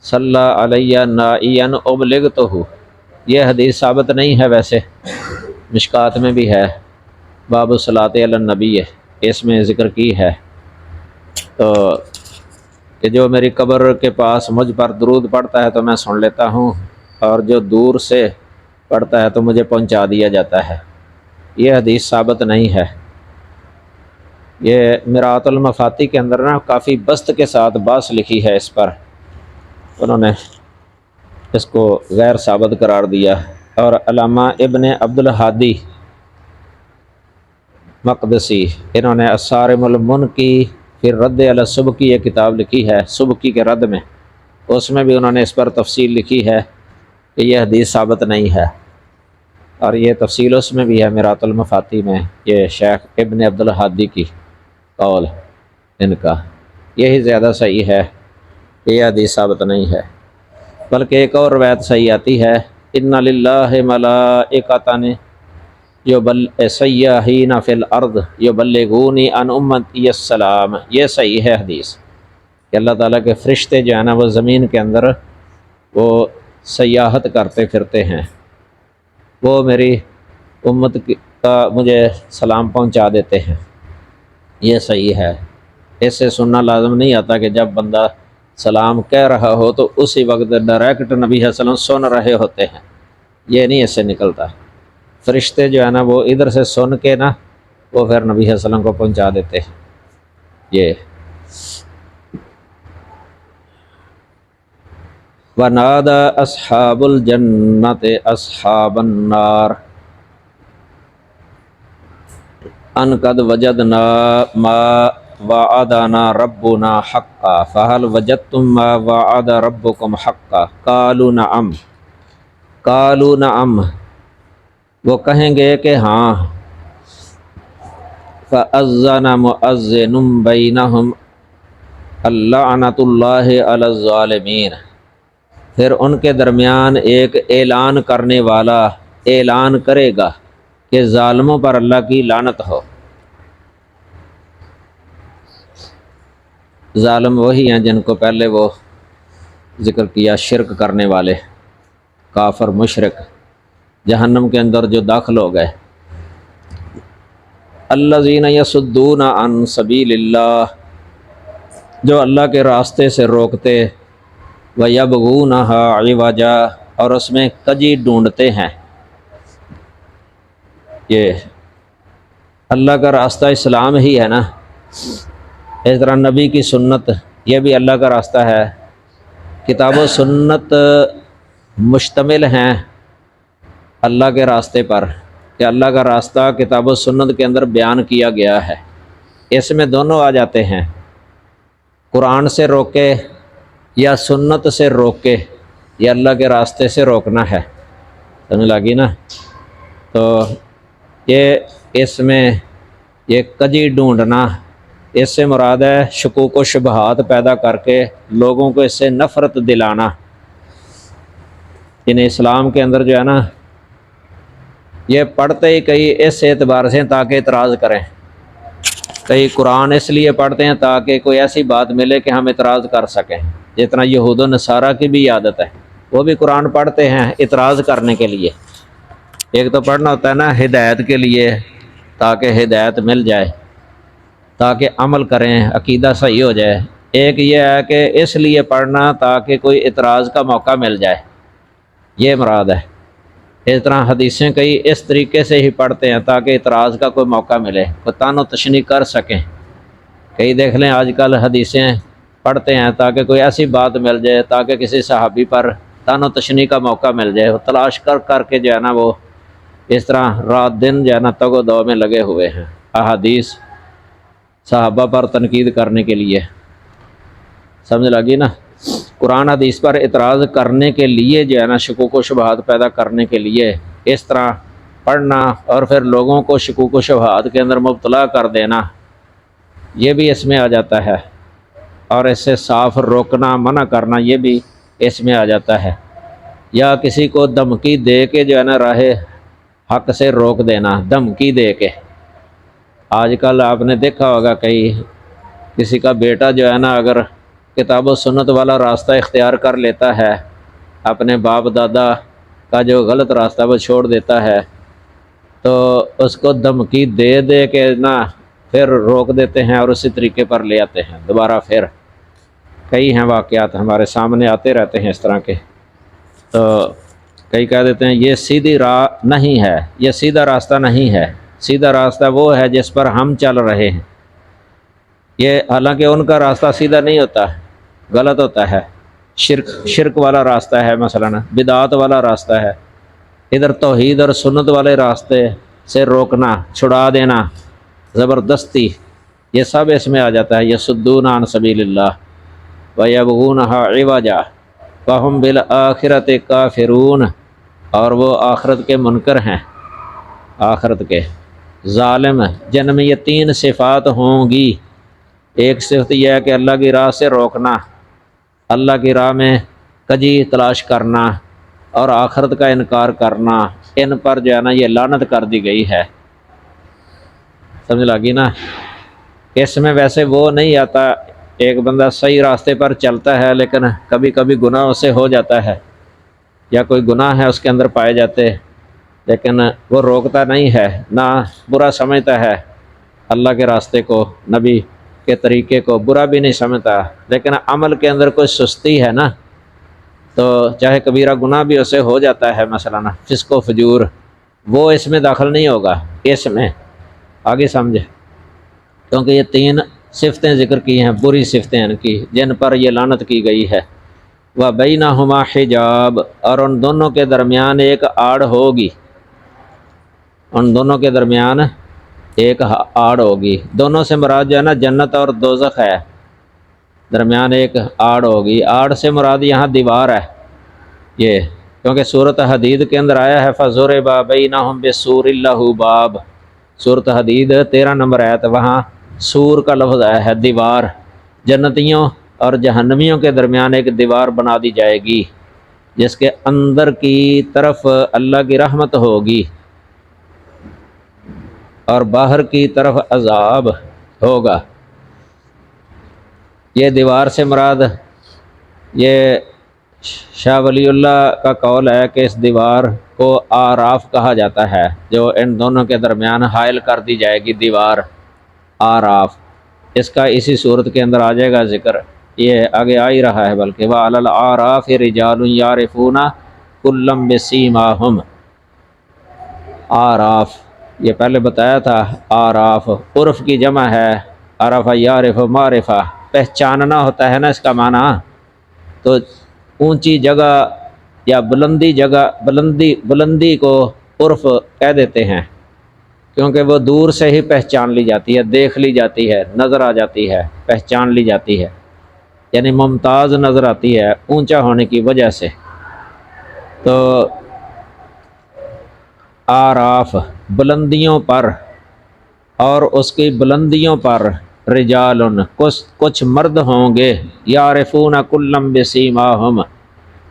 صلی علیہ نائیا ابلغتہ، یہ حدیث ثابت نہیں ہے، ویسے مشکات میں بھی ہے، باب الصلاۃ علی النبی ہے، اس میں ذکر کی ہے، تو کہ جو میری قبر کے پاس مجھ پر درود پڑھتا ہے تو میں سن لیتا ہوں، اور جو دور سے پڑھتا ہے تو مجھے پہنچا دیا جاتا ہے، یہ حدیث ثابت نہیں ہے۔ یہ مرآت المفاتی کے اندر نا کافی بسط کے ساتھ بحث لکھی ہے اس پر، انہوں نے اس کو غیر ثابت قرار دیا، اور علامہ ابن عبد الہادی مقدسی، انہوں نے الصارم المنکی فی الرد علی السبکی یہ کتاب لکھی ہے سبکی کے رد میں، اس میں بھی انہوں نے اس پر تفصیل لکھی ہے کہ یہ حدیث ثابت نہیں ہے، اور یہ تفصیل اس میں بھی ہے مرآت المفاتی میں، یہ شیخ ابن عبد الہادی کی قول ان کا، یہی زیادہ صحیح ہے کہ یہ حدیث ثابت نہیں ہے، بلکہ ایک اور روایت صحیح آتی ہے، ان للہ ملائکۃ سیاحین فی الارض یبلغونی عن امتی السلام، یہ صحیح ہے حدیث کہ اللہ تعالیٰ کے فرشتے جو ہیں نا وہ زمین کے اندر وہ سیاحت کرتے پھرتے ہیں، وہ میری امت کا مجھے سلام پہنچا دیتے ہیں، یہ صحیح ہے۔ اس سے سننا لازم نہیں آتا کہ جب بندہ سلام کہہ رہا ہو تو اسی وقت ڈائریکٹ نبی صلی اللہ علیہ وسلم سن رہے ہوتے ہیں، یہ نہیں اس سے نکلتا، فرشتے جو ہے نا وہ ادھر سے سن کے نا وہ پھر نبی صلی اللہ علیہ وسلم کو پہنچا دیتے ہیں، یہ وَنَادَى أَصْحَابُ الْجَنَّةِ أَصْحَابَ النَّارِ أَنْ قَدْ وَجَدْنَا مَا وَعَدَنَا رَبُّنَا حَقًّا فَهَلْ وَجَدْتُم مَّا وَعَدَ رَبُّكُمْ حَقًّا قَالُوا نَعَمْ قَالُوا نَعَمْ، وہ کہیں گے کہ ہاں، فَأَذَّنَ مُؤَذِّنٌ بَيْنَهُمْ اللَّعْنَةُ اللَّهِ عَلَى الظَّالِمِينَ، پھر ان کے درمیان ایک اعلان کرنے والا اعلان کرے گا کہ ظالموں پر اللہ کی لعنت ہو۔ ظالم وہی ہیں جن کو پہلے وہ ذکر کیا، شرک کرنے والے، کافر مشرک، جہنم کے اندر جو داخل ہو گئے، الذین یصدون عن سبیل اللہ، جو اللہ کے راستے سے روکتے، وَيَبْغُونَهَا عِوَجًا، اور اس میں کجی ڈھونڈتے ہیں، یہ اللہ کا راستہ اسلام ہی ہے نا، اس طرح نبی کی سنت یہ بھی اللہ کا راستہ ہے، کتاب و سنت مشتمل ہیں اللہ کے راستے پر، کہ اللہ کا راستہ کتاب و سنت کے اندر بیان کیا گیا ہے، اس میں دونوں آ جاتے ہیں، قرآن سے روکے یا سنت سے روکے، یہ اللہ کے راستے سے روکنا ہے، سمجھ لگی نا؟ تو یہ اس میں یہ کجی ڈھونڈنا، اس سے مراد ہے شکوک و شبہات پیدا کر کے لوگوں کو اس سے نفرت دلانا، یعنی اسلام کے اندر جو ہے نا یہ پڑھتے ہی کئی اس اعتبار سے تاکہ اعتراض کریں، کئی قرآن اس لیے پڑھتے ہیں تاکہ کوئی ایسی بات ملے کہ ہم اعتراض کر سکیں، جتنا یہود و نصارہ کی بھی عادت ہے، وہ بھی قرآن پڑھتے ہیں اعتراض کرنے کے لیے، ایک تو پڑھنا ہوتا ہے نا ہدایت کے لیے تاکہ ہدایت مل جائے، تاکہ عمل کریں، عقیدہ صحیح ہو جائے، ایک یہ ہے کہ اس لیے پڑھنا تاکہ کوئی اعتراض کا موقع مل جائے، یہ مراد ہے۔ اس طرح حدیثیں کئی اس طریقے سے ہی پڑھتے ہیں تاکہ اعتراض کا کوئی موقع ملے، کوئی تان و تشنیع کر سکیں۔ کئی دیکھ لیں آج کل حدیثیں پڑھتے ہیں تاکہ کوئی ایسی بات مل جائے، تاکہ کسی صحابی پر تان و تشنیع کا موقع مل جائے، وہ تلاش کر کر کے جو ہے نا وہ اس طرح رات دن جو ہے نا تگ و دو میں لگے ہوئے ہیں احادیث صحابہ پر تنقید کرنے کے لیے۔ سمجھ لگی نا؟ قرآن حدیث پر اعتراض کرنے کے لیے جو ہے نا شکوک و شبہات پیدا کرنے کے لیے اس طرح پڑھنا اور پھر لوگوں کو شکوک و شبہات کے اندر مبتلا کر دینا، یہ بھی اس میں آ جاتا ہے، اور اس سے صاف روکنا منع کرنا یہ بھی اس میں آ جاتا ہے، یا کسی کو دھمکی دے کے جو ہے نا راہ حق سے روک دینا، دھمکی دے کے۔ آج کل آپ نے دیکھا ہوگا کسی کا بیٹا جو ہے نا اگر کتاب و سنت والا راستہ اختیار کر لیتا ہے، اپنے باپ دادا کا جو غلط راستہ وہ چھوڑ دیتا ہے، تو اس کو دھمکی دے دے کے نا پھر روک دیتے ہیں اور اسی طریقے پر لے آتے ہیں دوبارہ۔ پھر کئی ہیں واقعات ہمارے سامنے آتے رہتے ہیں اس طرح کے، تو کئی کہہ دیتے ہیں یہ سیدھی راہ نہیں ہے، یہ سیدھا راستہ نہیں ہے، سیدھا راستہ وہ ہے جس پر ہم چل رہے ہیں۔ یہ حالانکہ ان کا راستہ سیدھا نہیں ہوتا، غلط ہوتا ہے، شرک والا راستہ ہے، مثلا بدعات والا راستہ ہے۔ ادھر توحید اور سنت والے راستے سے روکنا، چھڑا دینا زبردستی، یہ سب اس میں آ جاتا ہے۔ یصدون عن سبیل اللہ ویبغونها عوجا وہم بالآخرۃ کافرون، اور وہ آخرت کے منکر ہیں، آخرت کے ظالم، جن میں یہ تین صفات ہوں گی۔ ایک صفت یہ ہے کہ اللہ کی راہ سے روکنا، اللہ کی راہ میں کجی تلاش کرنا اور آخرت کا انکار کرنا، ان پر جو ہے نا یہ لعنت کر دی گئی ہے۔ سمجھ لگی نا؟ اس میں ویسے وہ نہیں آتا، ایک بندہ صحیح راستے پر چلتا ہے لیکن کبھی کبھی گناہ اسے ہو جاتا ہے، یا کوئی گناہ ہے اس کے اندر پائے جاتے، لیکن وہ روکتا نہیں ہے، نہ برا سمجھتا ہے اللہ کے راستے کو، نبی کے طریقے کو برا بھی نہیں سمجھتا، لیکن عمل کے اندر کوئی سستی ہے نا، تو چاہے کبیرہ گناہ بھی اسے ہو جاتا ہے، مثلا فسق و فجور، وہ اس میں داخل نہیں ہوگا، اس میں آگے سمجھے، کیونکہ یہ تین صفتیں ذکر کی ہیں، بری صفتیں ان کی، جن پر یہ لعنت کی گئی ہے۔ وَبَيْنَهُمَا حِجَاب، اور ان دونوں کے درمیان ایک آڑ ہوگی، ان دونوں کے درمیان ایک آڑ ہوگی۔ دونوں سے مراد جو ہے نا جنت اور دوزخ ہے، درمیان ایک آڑ ہوگی۔ آڑ سے مراد یہاں دیوار ہے، یہ کیونکہ سورۃ حدید کے اندر آیا ہے فَضُرِبَ بَيْنَهُمْ بِسُورٍ لَهُ بَابٌ، سورۃ حدید 13 نمبر آیت، وہاں سور کا لفظ آیا ہے، دیوار، جنتیوں اور جہنمیوں کے درمیان ایک دیوار بنا دی جائے گی، جس کے اندر کی طرف اللہ کی رحمت ہوگی اور باہر کی طرف عذاب ہوگا۔ یہ دیوار سے مراد، یہ شاہ ولی اللہ کا قول ہے کہ اس دیوار کو آراف کہا جاتا ہے، جو ان دونوں کے درمیان حائل کر دی جائے گی، دیوار آراف۔ اس کا اسی صورت کے اندر آ جائے گا ذکر، یہ آگے آ ہی رہا ہے بلکہ وَعَلَى الْأَعْرَافِ رِجَالٌ يَعْرِفُونَ كُلًّا بِسِيمَاهُمْ۔ آراف یہ پہلے بتایا تھا، آراف عرف کی جمع ہے، عرف یعرف معرفہ، پہچاننا ہوتا ہے نا اس کا معنی، تو اونچی جگہ یا بلندی جگہ، بلندی کو عرف کہہ دیتے ہیں، کیونکہ وہ دور سے ہی پہچان لی جاتی ہے، دیکھ لی جاتی ہے، نظر آ جاتی ہے، پہچان لی جاتی ہے، یعنی ممتاز نظر آتی ہے اونچا ہونے کی وجہ سے۔ تو آراف بلندیوں پر، اور اس کی بلندیوں پر رجالن کچھ مرد ہوں گے، یعرفون کلا بسیماہم،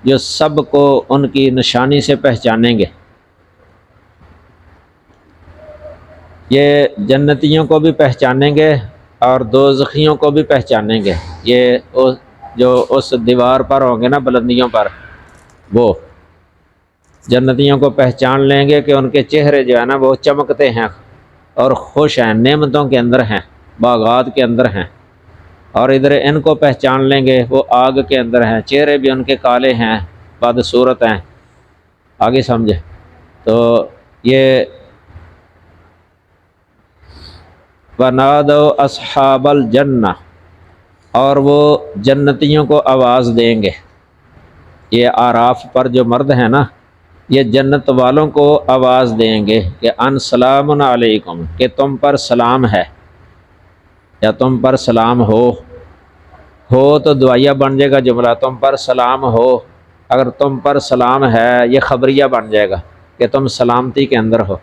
جو سب کو ان کی نشانی سے پہچانیں گے۔ یہ جنتیوں کو بھی پہچانیں گے اور دوزخیوں کو بھی پہچانیں گے، یہ جو اس دیوار پر ہوں گے نا بلندیوں پر، وہ جنتیوں کو پہچان لیں گے کہ ان کے چہرے جو ہے نا وہ چمکتے ہیں اور خوش ہیں، نعمتوں کے اندر ہیں، باغات کے اندر ہیں۔ اور ادھر ان کو پہچان لیں گے، وہ آگ کے اندر ہیں، چہرے بھی ان کے کالے ہیں، بدصورت ہیں، آگے سمجھے۔ تو یہ وَنَادَوْا أَصْحَابَ الْجَنَّةِ، اور وہ جنتیوں کو آواز دیں گے۔ یہ اعراف پر جو مرد ہیں نا، یہ جنت والوں کو آواز دیں گے کہ ان سلام علیکم، کہ تم پر سلام ہے، یا تم پر سلام ہو تو دعائیہ بن جائے گا جملہ، تم پر سلام ہو، اگر تم پر سلام ہے یہ خبریہ بن جائے گا کہ تم سلامتی کے اندر ہو۔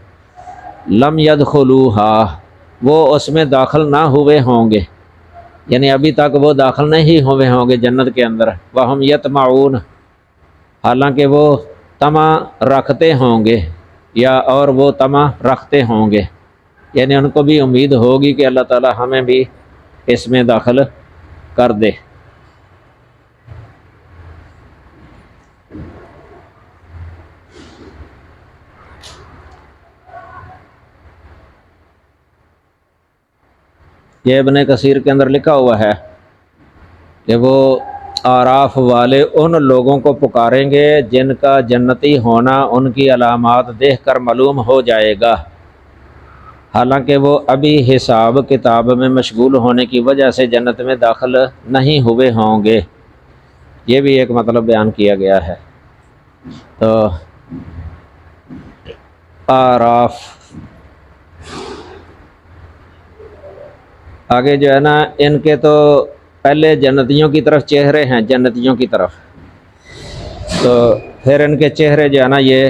لم يدخلوها، وہ اس میں داخل نہ ہوئے ہوں گے، یعنی ابھی تک وہ داخل نہیں ہوئے ہوں گے جنت کے اندر۔ وہم یطمعون، حالانکہ وہ طمع رکھتے ہوں گے، یا اور وہ طمع رکھتے ہوں گے، یعنی ان کو بھی امید ہوگی کہ اللہ تعالی ہمیں بھی اس میں داخل کر دے۔ یہ ابن کثیر کے اندر لکھا ہوا ہے کہ وہ اعراف والے ان لوگوں کو پکاریں گے جن کا جنتی ہونا ان کی علامات دیکھ کر معلوم ہو جائے گا، حالانکہ وہ ابھی حساب کتاب میں مشغول ہونے کی وجہ سے جنت میں داخل نہیں ہوئے ہوں گے۔ یہ بھی ایک مطلب بیان کیا گیا ہے۔ تو اعراف آگے جو ہے نا، ان کے تو پہلے جنتیوں کی طرف چہرے ہیں، جنتیوں کی طرف، تو پھر ان کے چہرے جو ہے نا یہ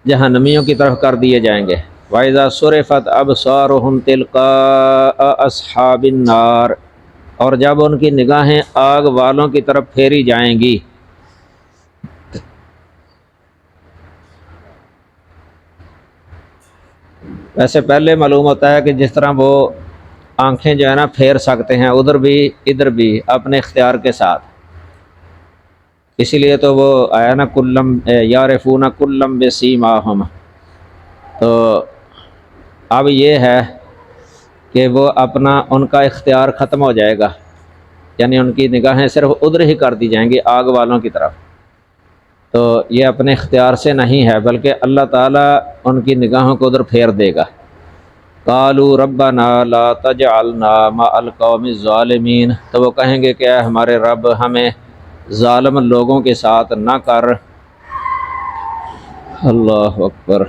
جہنمیوں کی طرف کر دیے جائیں گے۔ وَإِذَا صُرِفَتْ أَبْصَارُهُمْ تِلْقَاءَ أَصْحَابِ النَّارِ، اور جب ان کی نگاہیں آگ والوں کی طرف پھیری جائیں گی۔ ویسے پہلے معلوم ہوتا ہے کہ جس طرح وہ آنکھیں جو ہے نا پھیر سکتے ہیں ادھر بھی ادھر بھی اپنے اختیار کے ساتھ، اسی لیے تو وہ آیا نا کلم یعرفون کلم بسیماہم۔ تو اب یہ ہے کہ وہ اپنا ان کا اختیار ختم ہو جائے گا، یعنی ان کی نگاہیں صرف ادھر ہی کر دی جائیں گی آگ والوں کی طرف۔ تو یہ اپنے اختیار سے نہیں ہے، بلکہ اللہ تعالیٰ ان کی نگاہوں کو ادھر پھیر دے گا۔ قالوا ربنا لا تجعلنا مع القوم الظالمین، تو وہ کہیں گے کہ اے ہمارے رب ہمیں ظالم لوگوں کے ساتھ نہ کر۔ اللہ اکبر۔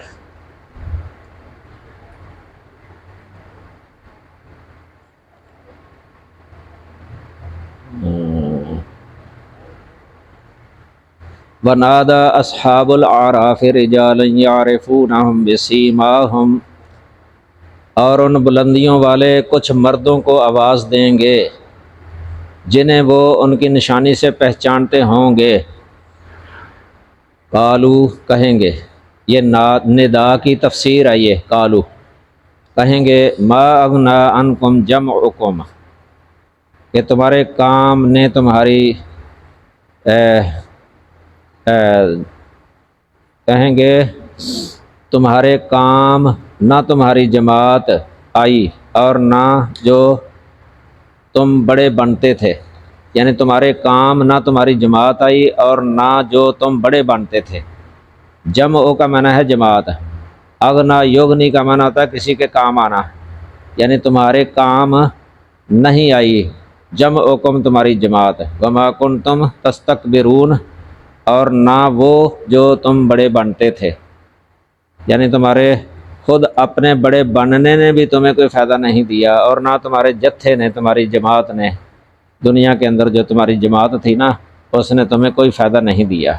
ونادى اصحاب الاعراف رجالا يعرفونهم بسيماهم، اور ان بلندیوں والے کچھ مردوں کو آواز دیں گے جنہیں وہ ان کی نشانی سے پہچانتے ہوں گے۔ قالو، کہیں گے، یہ ندا کی تفسیر ہے، یہ قالو کہیں گے ما اغنی عنکم جمعکم، کہ تمہارے کام نے تمہاری کہیں گے تمہارے کام نہ تمہاری جماعت آئی اور نہ جو تم بڑے بنتے تھے، یعنی تمہارے کام نہ تمہاری جماعت آئی اور نہ جو تم بڑے بنتے تھے۔ جمع کا معنی ہے جماعت، اغنا یغنی کا معنی ہوتا ہے کسی کے کام آنا، یعنی تمہارے کام نہیں آئی جمعکم تمہاری جماعت، وما کنتم تستکبرون، اور نہ وہ جو تم بڑے بنتے تھے، یعنی تمہارے خود اپنے بڑے بننے نے بھی تمہیں کوئی فائدہ نہیں دیا، اور نہ تمہارے جتھے نے، تمہاری جماعت نے، دنیا کے اندر جو تمہاری جماعت تھی نا اس نے تمہیں کوئی فائدہ نہیں دیا۔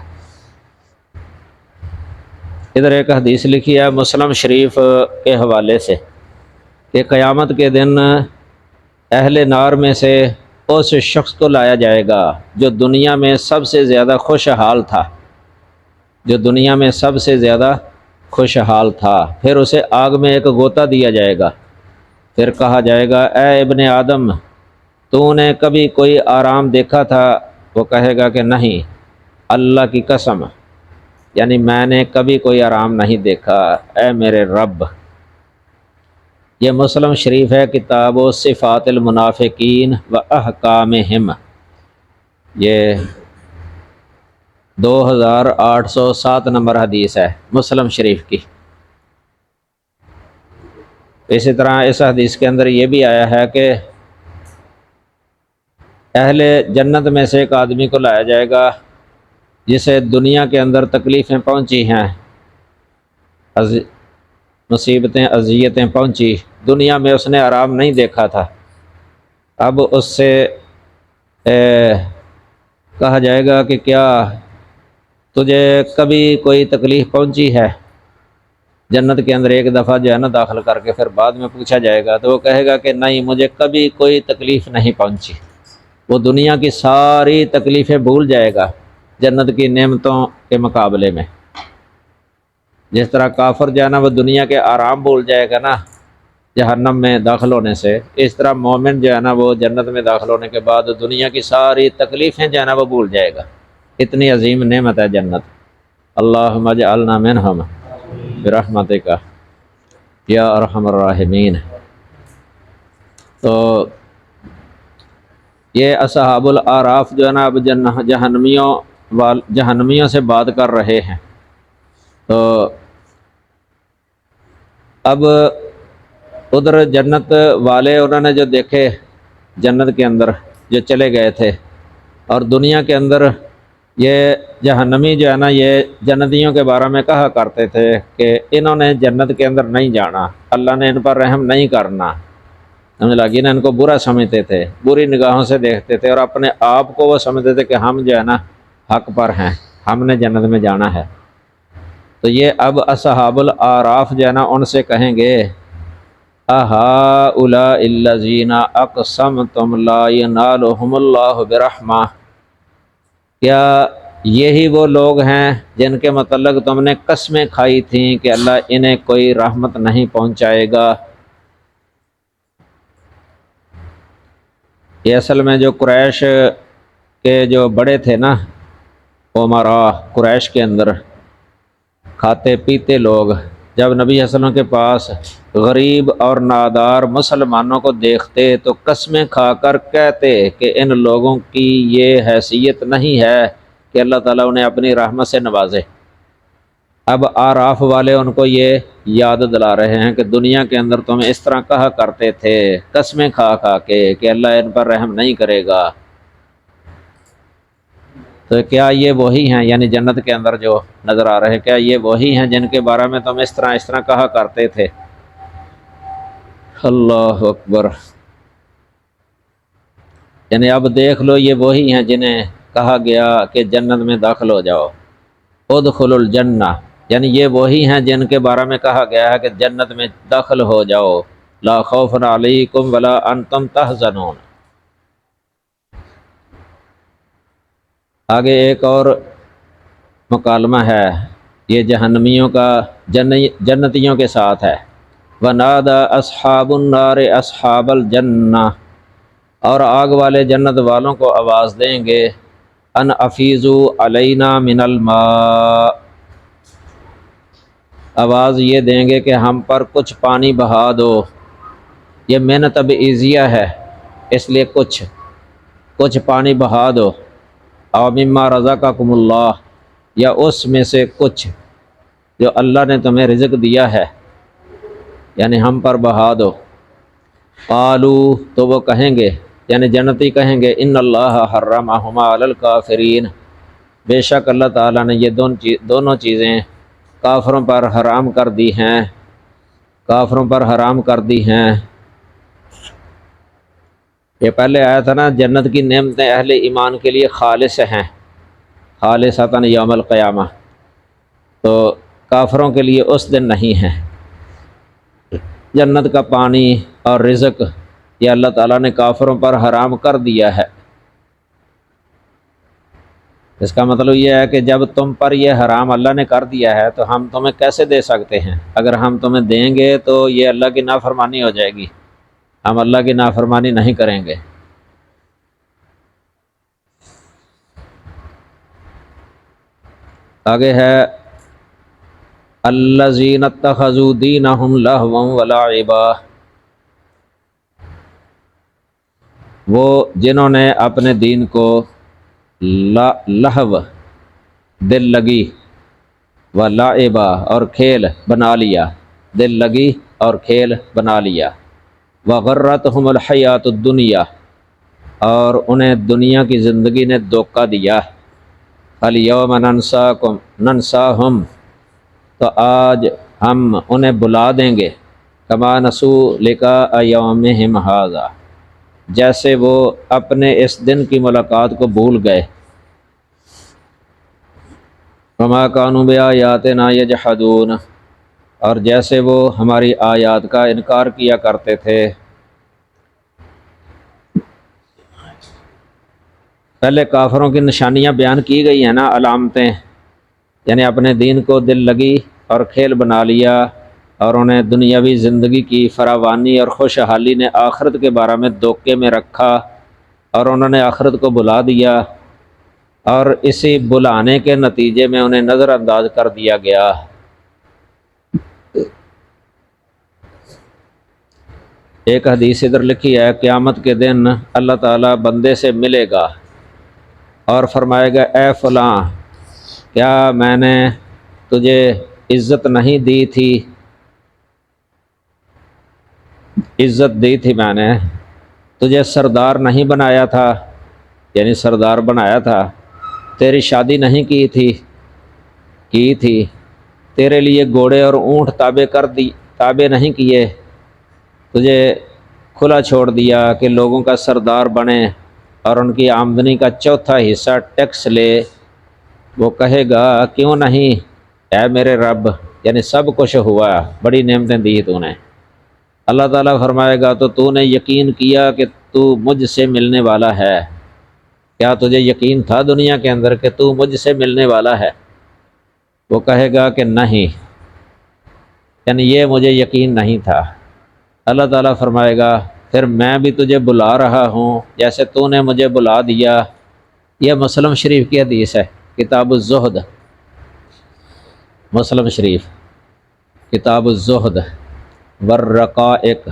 ادھر ایک حدیث لکھی ہے مسلم شریف کے حوالے سے کہ قیامت کے دن اہل نار میں سے اس شخص کو لایا جائے گا جو دنیا میں سب سے زیادہ خوشحال تھا، جو دنیا میں سب سے زیادہ خوشحال تھا، پھر اسے آگ میں ایک غوطہ دیا جائے گا، پھر کہا جائے گا اے ابن آدم تو نے کبھی کوئی آرام دیکھا تھا؟ وہ کہے گا کہ نہیں، اللہ کی قسم، یعنی میں نے کبھی کوئی آرام نہیں دیکھا اے میرے رب۔ یہ مسلم شریف ہے، کتاب و صفات المنافقین و احکامہم، یہ 2807 نمبر حدیث ہے مسلم شریف کی۔ اسی طرح اس حدیث کے اندر یہ بھی آیا ہے کہ اہل جنت میں سے ایک آدمی کو لایا جائے گا جسے دنیا کے اندر تکلیفیں پہنچی ہیں، مصیبتیں اذیتیں پہنچی، دنیا میں اس نے آرام نہیں دیکھا تھا۔ اب اس سے کہا جائے گا کہ کیا تجھے کبھی کوئی تکلیف پہنچی ہے؟ جنت کے اندر ایک دفعہ جو ہے نا داخل کر کے پھر بعد میں پوچھا جائے گا تو وہ کہے گا کہ نہیں، مجھے کبھی کوئی تکلیف نہیں پہنچی۔ وہ دنیا کی ساری تکلیفیں بھول جائے گا جنت کی نعمتوں کے مقابلے میں۔ جس طرح کافر جو ہے نا وہ دنیا کے آرام بھول جائے گا نا جہنم میں داخل ہونے سے، اس طرح مومن جو ہے نا وہ جنت میں داخل ہونے کے بعد دنیا کی ساری تکلیفیں جو ہے نا وہ بھول جائے گا۔ اتنی عظیم نعمت ہے جنت۔ اللہم اجعلنا منہم برحمتک یا ارحم الراحمین۔ تو یہ اصحاب الاعراف جو ہے نا اب جہنمیوں سے بات کر رہے ہیں۔ تو اب ادھر جنت والے انہوں نے جو دیکھے جنت کے اندر جو چلے گئے تھے، اور دنیا کے اندر یہ جہنمی جو ہے نا یہ جنتیوں کے بارے میں کہا کرتے تھے کہ انہوں نے جنت کے اندر نہیں جانا، اللہ نے ان پر رحم نہیں کرنا، سمجھ لگی نا، ان کو برا سمجھتے تھے، بری نگاہوں سے دیکھتے تھے، اور اپنے آپ کو وہ سمجھتے تھے کہ ہم جو ہے نا حق پر ہیں، ہم نے جنت میں جانا ہے۔ تو یہ اب اصحاب الاعراف جو ہے نا ان سے کہیں گے اہؤلاء الذین اقسمتم لا ینالہم اللہ برحمہ، کیا یہی وہ لوگ ہیں جن کے متعلق تم نے قسمیں کھائی تھیں کہ اللہ انہیں کوئی رحمت نہیں پہنچائے گا؟ یہ اصل میں جو قریش کے جو بڑے تھے نا عمراء قریش کے اندر، کھاتے پیتے لوگ، جب نبی صلی اللہ علیہ وسلم کے پاس غریب اور نادار مسلمانوں کو دیکھتے تو قسمیں کھا کر کہتے کہ ان لوگوں کی یہ حیثیت نہیں ہے کہ اللہ تعالیٰ انہیں اپنی رحمت سے نوازے۔ اب اعراف والے ان کو یہ یاد دلا رہے ہیں کہ دنیا کے اندر تم اس طرح کہا کرتے تھے قسمیں کھا کھا کے کہ اللہ ان پر رحم نہیں کرے گا۔ تو کیا یہ وہی ہیں، یعنی جنت کے اندر جو نظر آ رہے ہیں، کیا یہ وہی ہیں جن کے بارے میں تم اس طرح کہا کرتے تھے؟ اللہ اکبر، یعنی اب دیکھ لو یہ وہی ہیں جنہیں کہا گیا کہ جنت میں داخل ہو جاؤ، ادخلوا الجنہ، یعنی یہ وہی ہیں جن کے بارے میں کہا گیا ہے کہ جنت میں داخل ہو جاؤ، لا خوف علیکم ولا انتم تحزنون۔ آگے ایک اور مکالمہ ہے، یہ جہنمیوں کا جنتیوں کے ساتھ ہے۔ وَنَادَى أَصْحَابُ النَّارِ أَصْحَابَ الْجَنَّةِ، اور آگ والے جنت والوں کو آواز دیں گے ان افیضوا علینا من الماء، آواز یہ دیں گے کہ ہم پر کچھ پانی بہا دو۔ یہ من تبعیضیہ ہے، اس لیے کچھ پانی بہا دو، او مما رزقکم اللہ، یا اس میں سے کچھ جو اللہ نے تمہیں رزق دیا ہے، یعنی ہم پر بہا دو۔ قالو، تو وہ کہیں گے یعنی جنتی کہیں گے ان اللہ حرمہما علی الکافرین، بے شک اللہ تعالیٰ نے یہ دونوں چیزیں کافروں پر حرام کر دی ہیں، کافروں پر حرام کر دی ہیں۔ یہ پہلے آیا تھا نا جنت کی نعمتیں اہل ایمان کے لیے خالص ہیں، خالصۃ یوم القیامہ، تو کافروں کے لیے اس دن نہیں ہیں۔ جنت کا پانی اور رزق یہ اللہ تعالیٰ نے کافروں پر حرام کر دیا ہے۔ اس کا مطلب یہ ہے کہ جب تم پر یہ حرام اللہ نے کر دیا ہے تو ہم تمہیں کیسے دے سکتے ہیں؟ اگر ہم تمہیں دیں گے تو یہ اللہ کی نافرمانی ہو جائے گی، ہم اللہ کی نافرمانی نہیں کریں گے۔ آگے ہے الذین اتخذوا دینہم لہوا ولعبا، وہ جنہوں نے اپنے دین کو لہو دل لگی و لعبا اور کھیل بنا لیا، دل لگی اور کھیل بنا لیا، وغرتہم الحیات الدنیا اور انہیں دنیا کی زندگی نے دھوکہ دیا، الیوم ننساہم تو آج ہم انہیں بلا دیں گے، کما نسوا لقاء یومہم ھذا جیسے وہ اپنے اس دن کی ملاقات کو بھول گئے، وما کانوا بآیاتنا یجحدون اور جیسے وہ ہماری آیات کا انکار کیا کرتے تھے۔ پہلے کافروں کی نشانیاں بیان کی گئی ہیں نا، علامتیں، یعنی اپنے دین کو دل لگی اور کھیل بنا لیا، اور انہیں دنیاوی زندگی کی فراوانی اور خوشحالی نے آخرت کے بارے میں دھوکے میں رکھا، اور انہوں نے آخرت کو بلا دیا، اور اسی بلانے کے نتیجے میں انہیں نظر انداز کر دیا گیا۔ ایک حدیث ادھر لکھی ہے، قیامت کے دن اللہ تعالیٰ بندے سے ملے گا اور فرمائے گا، اے فلاں کیا میں نے تجھے عزت نہیں دی تھی، عزت دی تھی میں نے تجھے سردار نہیں بنایا تھا، یعنی سردار بنایا تھا، تیری شادی نہیں کی تھی، تیرے لیے گھوڑے اور اونٹ تابع نہیں کیے، تجھے کھلا چھوڑ دیا کہ لوگوں کا سردار بنے اور ان کی آمدنی کا چوتھا حصہ ٹیکس لے۔ وہ کہے گا، کیوں نہیں اے میرے رب، یعنی سب کچھ ہوا، بڑی نعمتیں دی تو نے۔ اللہ تعالیٰ فرمائے گا، تو نے یقین کیا کہ تو مجھ سے ملنے والا ہے، کیا تجھے یقین تھا دنیا کے اندر کہ تو مجھ سے ملنے والا ہے؟ وہ کہے گا کہ نہیں، یعنی یہ مجھے یقین نہیں تھا۔ اللہ تعالیٰ فرمائے گا، پھر میں بھی تجھے بلا رہا ہوں جیسے تو نے مجھے بلا دیا۔ یہ مسلم شریف کی حدیث ہے، کتاب الزہد، مسلم شریف کتاب الزہد والرقائق،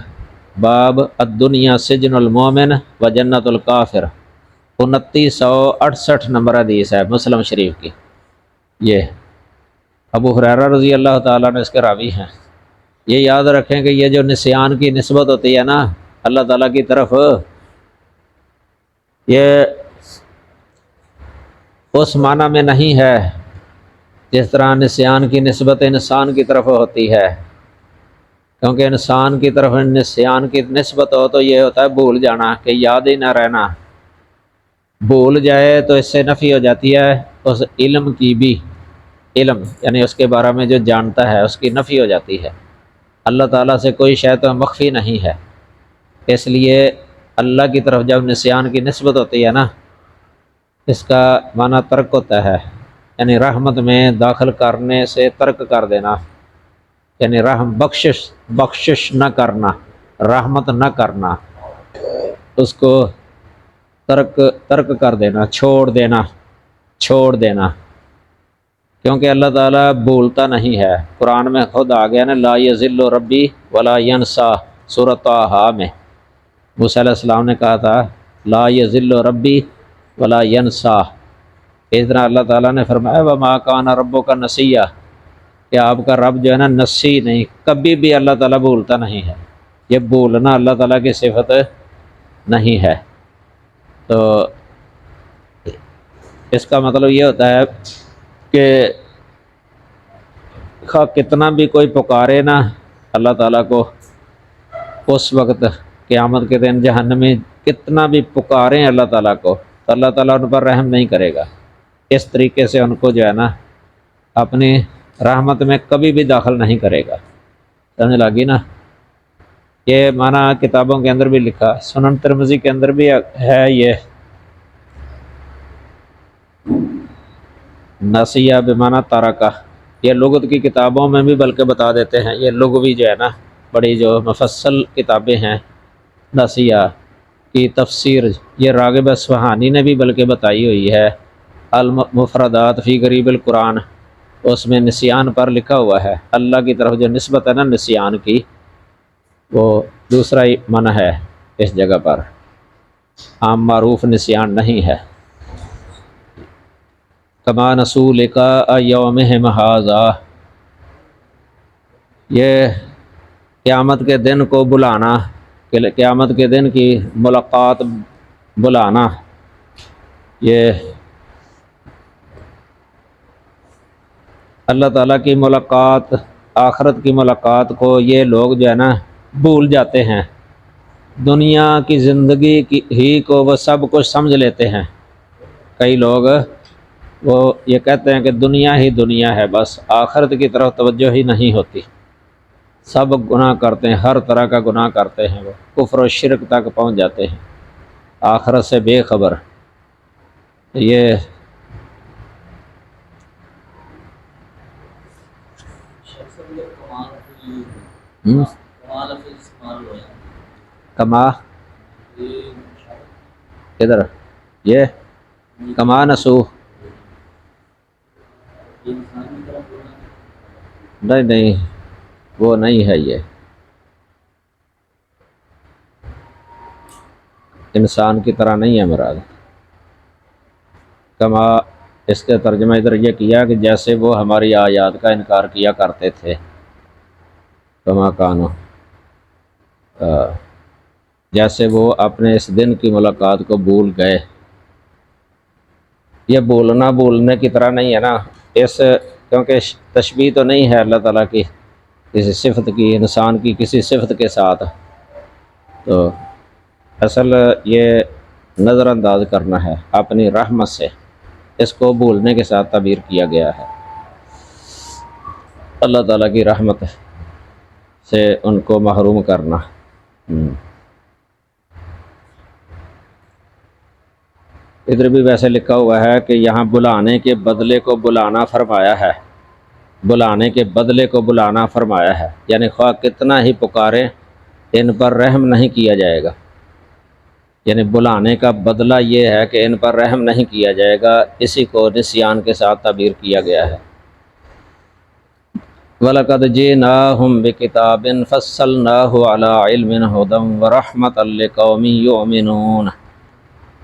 باب الدنیا سجن المومن و جنت الکافر، 2968 نمبر حدیث ہے مسلم شریف کی۔ یہ ابو ہریرہ رضی اللہ تعالیٰ نے اس کے راوی ہیں۔ یہ یاد رکھیں کہ یہ جو نسیان کی نسبت ہوتی ہے نا اللہ تعالیٰ کی طرف، یہ اس معنی میں نہیں ہے جس طرح نسیان کی نسبت انسان کی طرف ہوتی ہے، کیونکہ انسان کی طرف نسیان کی نسبت ہو تو یہ ہوتا ہے بھول جانا، کہ یاد ہی نہ رہنا، بھول جائے تو اس سے نفی ہو جاتی ہے اس علم کی بھی، علم یعنی اس کے بارے میں جو جانتا ہے اس کی نفی ہو جاتی ہے۔ اللہ تعالیٰ سے کوئی شے تو مخفی نہیں ہے، اس لیے اللہ کی طرف جب نسیان کی نسبت ہوتی ہے نا، اس کا معنی ترک ہوتا ہے، یعنی رحمت میں داخل کرنے سے ترک کر دینا، یعنی رحم بخشش نہ کرنا، رحمت نہ کرنا، اس کو ترک کر دینا، چھوڑ دینا، کیونکہ اللہ تعالیٰ بھولتا نہیں ہے۔ قرآن میں خود آ گیا نا، لا یضل ربی ولا ینسا، سورۃ طٰہٰ میں موسیٰ علیہ السلام نے کہا تھا لا یضل ربی ولا ینسا، اس طرح اللہ تعالیٰ نے فرمایا وما کان ربک نسیٰ، کہ آپ کا رب جو ہے نا نسی نہیں، کبھی بھی اللہ تعالیٰ بھولتا نہیں ہے، یہ بھولنا اللہ تعالیٰ کی صفت نہیں ہے۔ تو اس کا مطلب یہ ہوتا ہے کہ کتنا بھی کوئی پکارے نا اللہ تعالیٰ کو، اس وقت قیامت کے دن جہنم میں کتنا بھی پکاریں اللہ تعالیٰ کو تو اللہ تعالیٰ ان پر رحم نہیں کرے گا، اس طریقے سے ان کو جو ہے نا اپنی رحمت میں کبھی بھی داخل نہیں کرے گا۔ سمجھ لگی نا؟ یہ معنی کتابوں کے اندر بھی لکھا، سنن ترمذی کے اندر بھی ہے، یہ نسیہ بمعنی ترکہ، یہ لغت کی کتابوں میں بھی بلکہ بتا دیتے ہیں، یہ لغوی جو ہے نا بڑی جو مفصل کتابیں ہیں، نسیہ کی تفسیر یہ راغب اصفہانی نے بھی بلکہ بتائی ہوئی ہے، المفردات فی غریب القرآن، اس میں نسیان پر لکھا ہوا ہے، اللہ کی طرف جو نسبت ہے نا نسیان کی، وہ دوسرا ہی معنی ہے اس جگہ پر۔ عام معروف نسیان نہیں ہے۔ کما نسوا لقاء یومہم ھذا، یہ قیامت کے دن کو بلانا، قیامت کے دن کی ملاقات بلانا، یہ اللہ تعالیٰ کی ملاقات، آخرت کی ملاقات کو یہ لوگ جو ہے نا بھول جاتے ہیں۔ دنیا کی زندگی کی ہی کو وہ سب کچھ سمجھ لیتے ہیں۔ کئی لوگ وہ یہ کہتے ہیں کہ دنیا ہی دنیا ہے، بس آخرت کی طرف توجہ ہی نہیں ہوتی۔ سب گناہ کرتے ہیں، ہر طرح کا گناہ کرتے ہیں، وہ کفر و شرک تک پہنچ جاتے ہیں، آخرت سے بے خبر۔ یہ کما ادھر یہ کما نسو نہیں وہ نہیں ہے، یہ انسان کی طرح نہیں ہے مراد۔ کما اس کے ترجمہ ادھر یہ کیا کہ جیسے وہ ہماری آیات کا انکار کیا کرتے تھے، کما کانو، جیسے وہ اپنے اس دن کی ملاقات کو بھول گئے۔ یہ بھولنے کی طرح نہیں ہے نا، اس کیونکہ تشبیہ تو نہیں ہے اللہ تعالیٰ کی کسی صفت کی، انسان کی کسی صفت کے ساتھ، تو اصل یہ نظر انداز کرنا ہے اپنی رحمت سے، اس کو بھولنے کے ساتھ تعبیر کیا گیا ہے۔ اللہ تعالیٰ کی رحمت سے ان کو محروم کرنا۔ ادھر بھی ویسے لکھا ہوا ہے کہ یہاں بلانے کے بدلے کو بلانا فرمایا ہے، بلانے کے بدلے کو بلانا فرمایا ہے، یعنی خواہ کتنا ہی پکارے ان پر رحم نہیں کیا جائے گا، یعنی بلانے کا بدلہ یہ ہے کہ ان پر رحم نہیں کیا جائے گا، اسی کو نسیان کے ساتھ تعبیر کیا گیا ہے۔ وَلَقَدْ جِئْنَاهُمْ بِكِتَابٍ فَصَّلْنَاهُ عَلَىٰ عِلْمٍ هُدًى وَرَحْمَةً لِقَوْمٍ يُؤْمِنُونَ،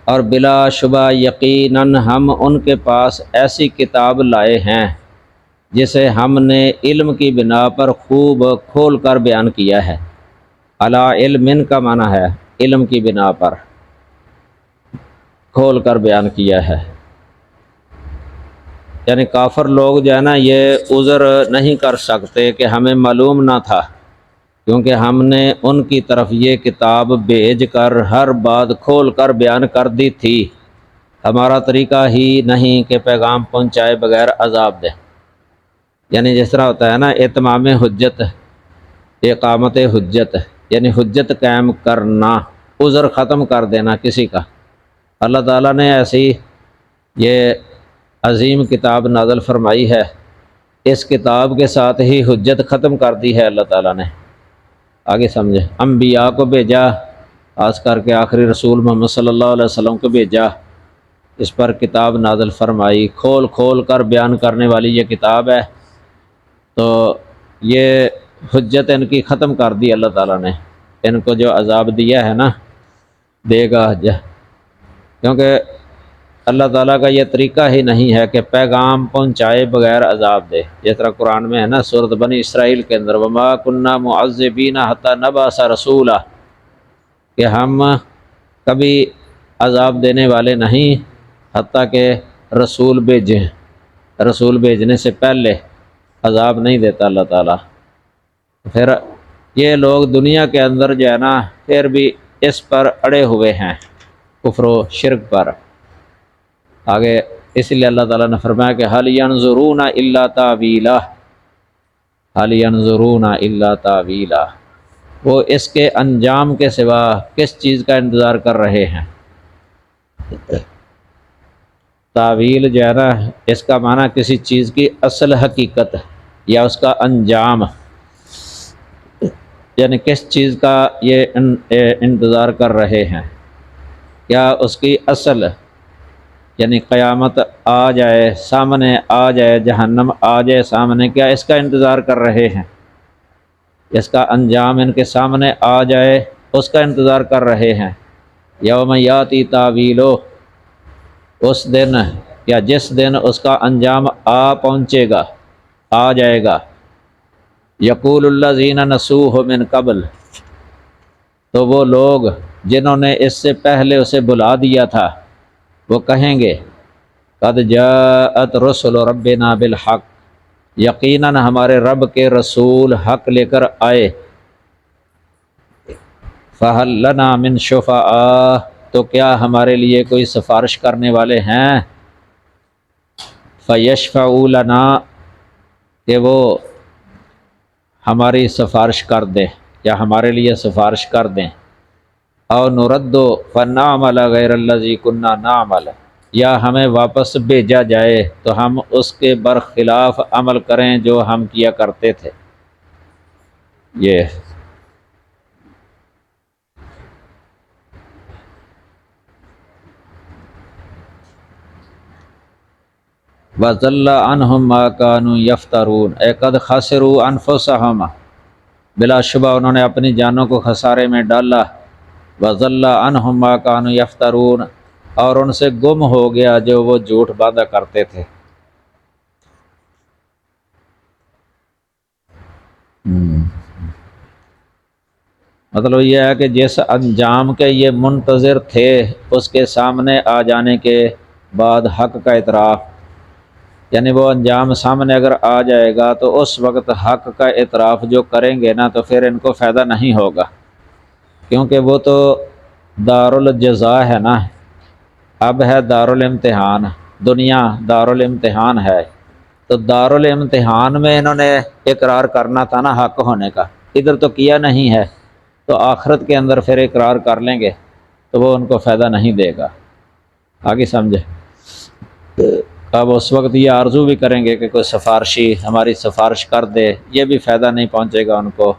اور بلا شبہ یقیناً ہم ان کے پاس ایسی کتاب لائے ہیں جسے ہم نے علم کی بنا پر خوب کھول کر بیان کیا ہے۔ علی علم کا معنی ہے علم کی بنا پر کھول کر بیان کیا ہے، یعنی کافر لوگ جو ہے نا یہ عذر نہیں کر سکتے کہ ہمیں معلوم نہ تھا، کیونکہ ہم نے ان کی طرف یہ کتاب بھیج کر ہر بات کھول کر بیان کر دی تھی، ہمارا طریقہ ہی نہیں کہ پیغام پہنچائے بغیر عذاب دے۔ یعنی جس طرح ہوتا ہے نا اتمام حجت، اقامت حجت، یعنی حجت قائم کرنا، عذر ختم کر دینا کسی کا۔ اللہ تعالیٰ نے ایسی یہ عظیم کتاب نازل فرمائی ہے، اس کتاب کے ساتھ ہی حجت ختم کر دی ہے اللہ تعالیٰ نے۔ آگے سمجھے، انبیاء کو بھیجا، خاص کر کے آخری رسول محمد صلی اللہ علیہ وسلم کو بھیجا، اس پر کتاب نازل فرمائی، کھول کھول کر بیان کرنے والی یہ کتاب ہے، تو یہ حجت ان کی ختم کر دی اللہ تعالیٰ نے۔ ان کو جو عذاب دیا ہے نا، دے گا، کیونکہ اللہ تعالیٰ کا یہ طریقہ ہی نہیں ہے کہ پیغام پہنچائے بغیر عذاب دے۔ جس طرح قرآن میں ہے نا سورۃ بنی اسرائیل کے اندر، وَمَا كُنَّا مُعَذِّبِينَ حَتَّى نَبْعَثَ رَسُولًا، کہ ہم کبھی عذاب دینے والے نہیں حتیٰ کہ رسول بھیجیں، رسول بھیجنے سے پہلے عذاب نہیں دیتا اللہ تعالیٰ۔ پھر یہ لوگ دنیا کے اندر جو ہے نا پھر بھی اس پر اڑے ہوئے ہیں، کفر و شرک پر۔ آگے اس لیے اللہ تعالیٰ نے فرمایا کہ هَلْ يَنظُرُونَ إِلَّا تَأْوِيلَهُ، هَلْ يَنظُرُونَ إِلَّا تَأْوِيلَهُ، وہ اس کے انجام کے سوا کس چیز کا انتظار کر رہے ہیں؟ تعویل جو ہے نا اس کا معنی کسی چیز کی اصل حقیقت یا اس کا انجام، یعنی کس چیز کا یہ انتظار کر رہے ہیں، کیا اس کی اصل، یعنی قیامت آ جائے سامنے، آ جائے جہنم آ جائے سامنے، کیا اس کا انتظار کر رہے ہیں؟ اس کا انجام ان کے سامنے آ جائے اس کا انتظار کر رہے ہیں؟ یوم یاتی تعویلو، اس دن یا جس دن اس کا انجام پہنچے گا، آ جائے گا۔ یقول الذین نسوہ من قبل، تو وہ لوگ جنہوں نے اس سے پہلے اسے بلا دیا تھا وہ کہیں گے قد جاءت رسل ربنا بالحق، یقیناً ہمارے رب کے رسول حق لے کر آئے۔ فہل لنا من شفعاء، تو کیا ہمارے لیے کوئی سفارش کرنے والے ہیں؟ فیشفعوا لنا، کہ وہ ہماری سفارش کر دیں یا ہمارے لیے سفارش کر دیں۔ او نرد فنعمل غیر الذی کنا نعمل، یا ہمیں واپس بھیجا جائے تو ہم اس کے برخلاف عمل کریں جو ہم کیا کرتے تھے۔ یہ وَضَلَّ عَنْهُمْ مَا كَانُوا يَفْتَرُونَ، اے قد خسروا انفسهم، بلا شبہ انہوں نے اپنی جانوں کو خسارے میں ڈالا۔ وَضَلَّ عَنْهُمْ مَا كَانُوا يَفْتَرُونَ، اور ان سے گم ہو گیا جو وہ جھوٹ باندھا کرتے تھے۔ مطلب یہ ہے کہ جس انجام کے یہ منتظر تھے اس کے سامنے آ جانے کے بعد حق کا اعتراف، یعنی وہ انجام سامنے اگر آ جائے گا تو اس وقت حق کا اعتراف جو کریں گے نا تو پھر ان کو فائدہ نہیں ہوگا، کیونکہ وہ تو دارالجزا ہے نا، اب ہے دارالامتحان، دنیا دارالامتحان ہے، تو دارالامتحان میں انہوں نے اقرار کرنا تھا نا حق ہونے کا، ادھر تو کیا نہیں ہے، تو آخرت کے اندر پھر اقرار کر لیں گے تو وہ ان کو فائدہ نہیں دے گا۔ آگے سمجھے؟ اب اس وقت یہ آرزو بھی کریں گے کہ کوئی سفارشی ہماری سفارش کر دے، یہ بھی فائدہ نہیں پہنچے گا ان کو۔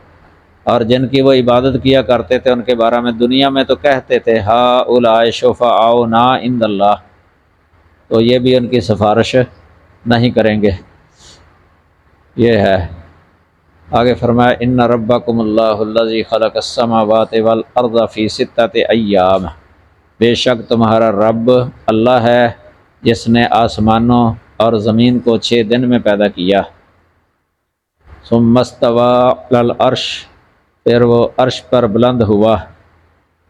اور جن کی وہ عبادت کیا کرتے تھے ان کے بارے میں دنیا میں تو کہتے تھے ہؤلاء شفعاؤنا عند اللہ، تو یہ بھی ان کی سفارش نہیں کریں گے۔ یہ ہے آگے فرمایا ان ربکم اللہ الذی خلق السماوات والارض فی ستۃ ایام، بے شک تمہارا رب اللہ ہے جس نے آسمانوں اور زمین کو 6 دن میں پیدا کیا۔ ثم استوی علی العرش، پھر وہ عرش پر بلند ہوا۔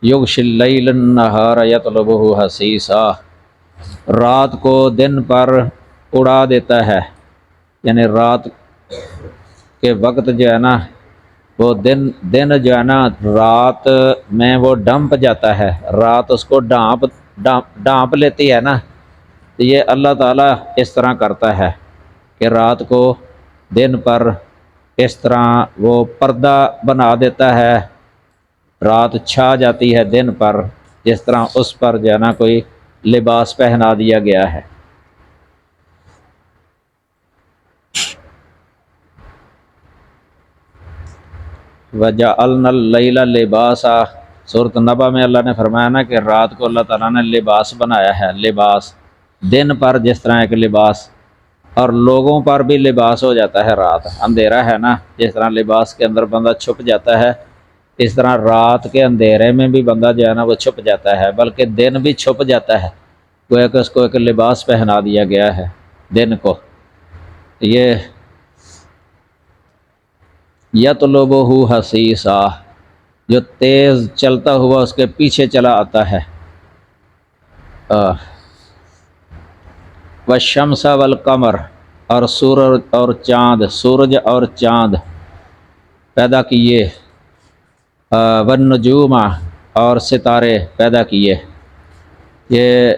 یغشی اللیل النہار یطلبہ حثیثا، رات کو دن پر اڑا دیتا ہے، یعنی رات کے وقت جو ہے نا وہ دن جو ہے نا رات میں وہ ڈھانپ جاتا ہے، رات اس کو ڈھانپ لیتی ہے نا، تو یہ اللہ تعالیٰ اس طرح کرتا ہے کہ رات کو دن پر اس طرح وہ پردہ بنا دیتا ہے، رات چھا جاتی ہے دن پر، جس طرح اس پر جو ہے نا کوئی لباس پہنا دیا گیا ہے۔ وَجَعَلْنَا اللَّيْلَ لِبَاسًا، سورۃ نبا میں اللہ نے فرمایا نا کہ رات کو اللہ تعالیٰ نے لباس بنایا ہے، لباس دن پر جس طرح ایک لباس، اور لوگوں پر بھی لباس ہو جاتا ہے رات، اندھیرا ہے نا، جس طرح لباس کے اندر بندہ چھپ جاتا ہے اس طرح رات کے اندھیرے میں بھی بندہ جو ہے نا وہ چھپ جاتا ہے، بلکہ دن بھی چھپ جاتا ہے، گویا کہ اس کو ایک لباس پہنا دیا گیا ہے دن کو۔ یہ یطلبہ حثیثا، جو تیز چلتا ہوا اس کے پیچھے چلا آتا ہے۔ والشمس والقمر، اور سورج اور چاند، سورج اور چاند پیدا کیے۔ والنجوم، اور ستارے پیدا کیے۔ یہ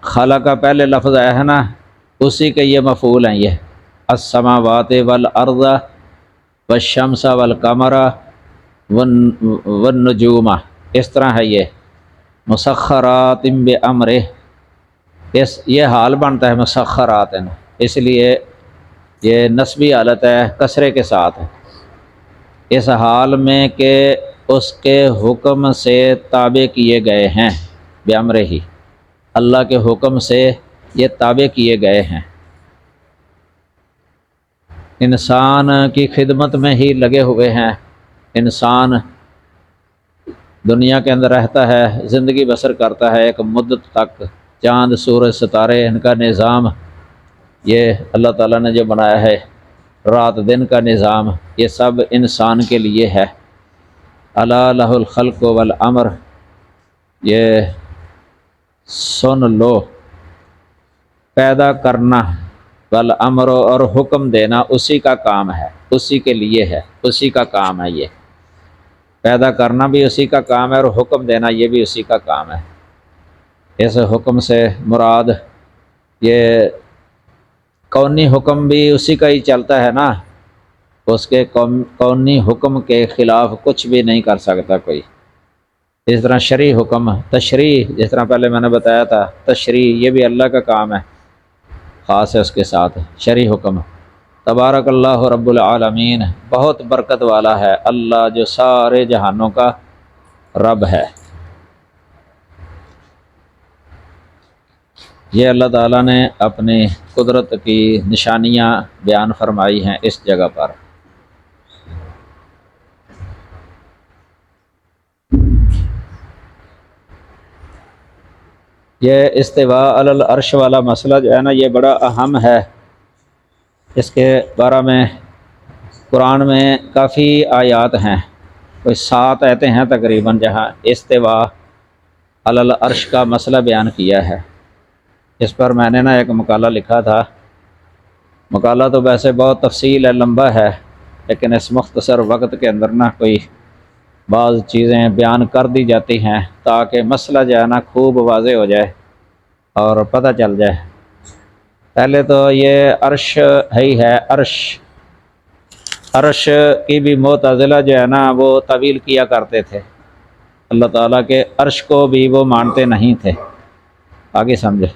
خلق کا پہلے لفظ آیا ہے نا اسی کے یہ مفعول ہیں، یہ السماوات والارض والشمس والقمر والنجوم، اس طرح ہے یہ مسخرات بامرہ، یہ حال بنتا ہے مسخرات، اس لیے یہ نسبی حالت ہے کسرے کے ساتھ، اس حال میں کہ اس کے حکم سے تابع کیے گئے ہیں، بامرہ ہی، اللہ کے حکم سے یہ تابع کیے گئے ہیں، انسان کی خدمت میں ہی لگے ہوئے ہیں، انسان دنیا کے اندر رہتا ہے، زندگی بسر کرتا ہے ایک مدت تک۔ چاند سورج ستارے ان کا نظام، یہ اللہ تعالیٰ نے جو بنایا ہے، رات دن کا نظام، یہ سب انسان کے لیے ہے۔ الا لہ الخلق والامر، یہ سن لو، پیدا کرنا، والامر، اور حکم دینا اسی کا کام ہے، اسی کے لیے ہے، اسی کا کام ہے۔ یہ پیدا کرنا بھی اسی کا کام ہے اور حکم دینا یہ بھی اسی کا کام ہے۔ اس حکم سے مراد یہ کونی حکم بھی اسی کا ہی چلتا ہے نا، اس کے کونی حکم کے خلاف کچھ بھی نہیں کر سکتا کوئی۔ اس طرح شرعی حکم، تشریع، جس طرح پہلے میں نے بتایا تھا، تشریع یہ بھی اللہ کا کام ہے، خاص ہے اس کے ساتھ شرعی حکم۔ تبارک اللہ رب العالمین، بہت برکت والا ہے اللہ جو سارے جہانوں کا رب ہے۔ یہ اللہ تعالیٰ نے اپنی قدرت کی نشانیاں بیان فرمائی ہیں اس جگہ پر۔ یہ استواء علی العرش والا مسئلہ جو ہے نا، یہ بڑا اہم ہے۔ اس کے بارے میں قرآن میں کافی آیات ہیں، کوئی 7 آیتیں ہیں تقریباً، جہاں استواء علی العرش کا مسئلہ بیان کیا ہے۔ اس پر میں نے نا ایک مقالہ لکھا تھا، مقالہ تو ویسے بہت تفصیل ہے، لمبا ہے، لیکن اس مختصر وقت کے اندر نا کوئی بعض چیزیں بیان کر دی جاتی ہیں تاکہ مسئلہ جو ہے نا خوب واضح ہو جائے اور پتہ چل جائے۔ پہلے تو یہ عرش ہی ہے، عرش کی بھی معتزلہ جو ہے نا وہ تعویل کیا کرتے تھے، اللہ تعالیٰ کے عرش کو بھی وہ مانتے نہیں تھے۔ آگے سمجھے۔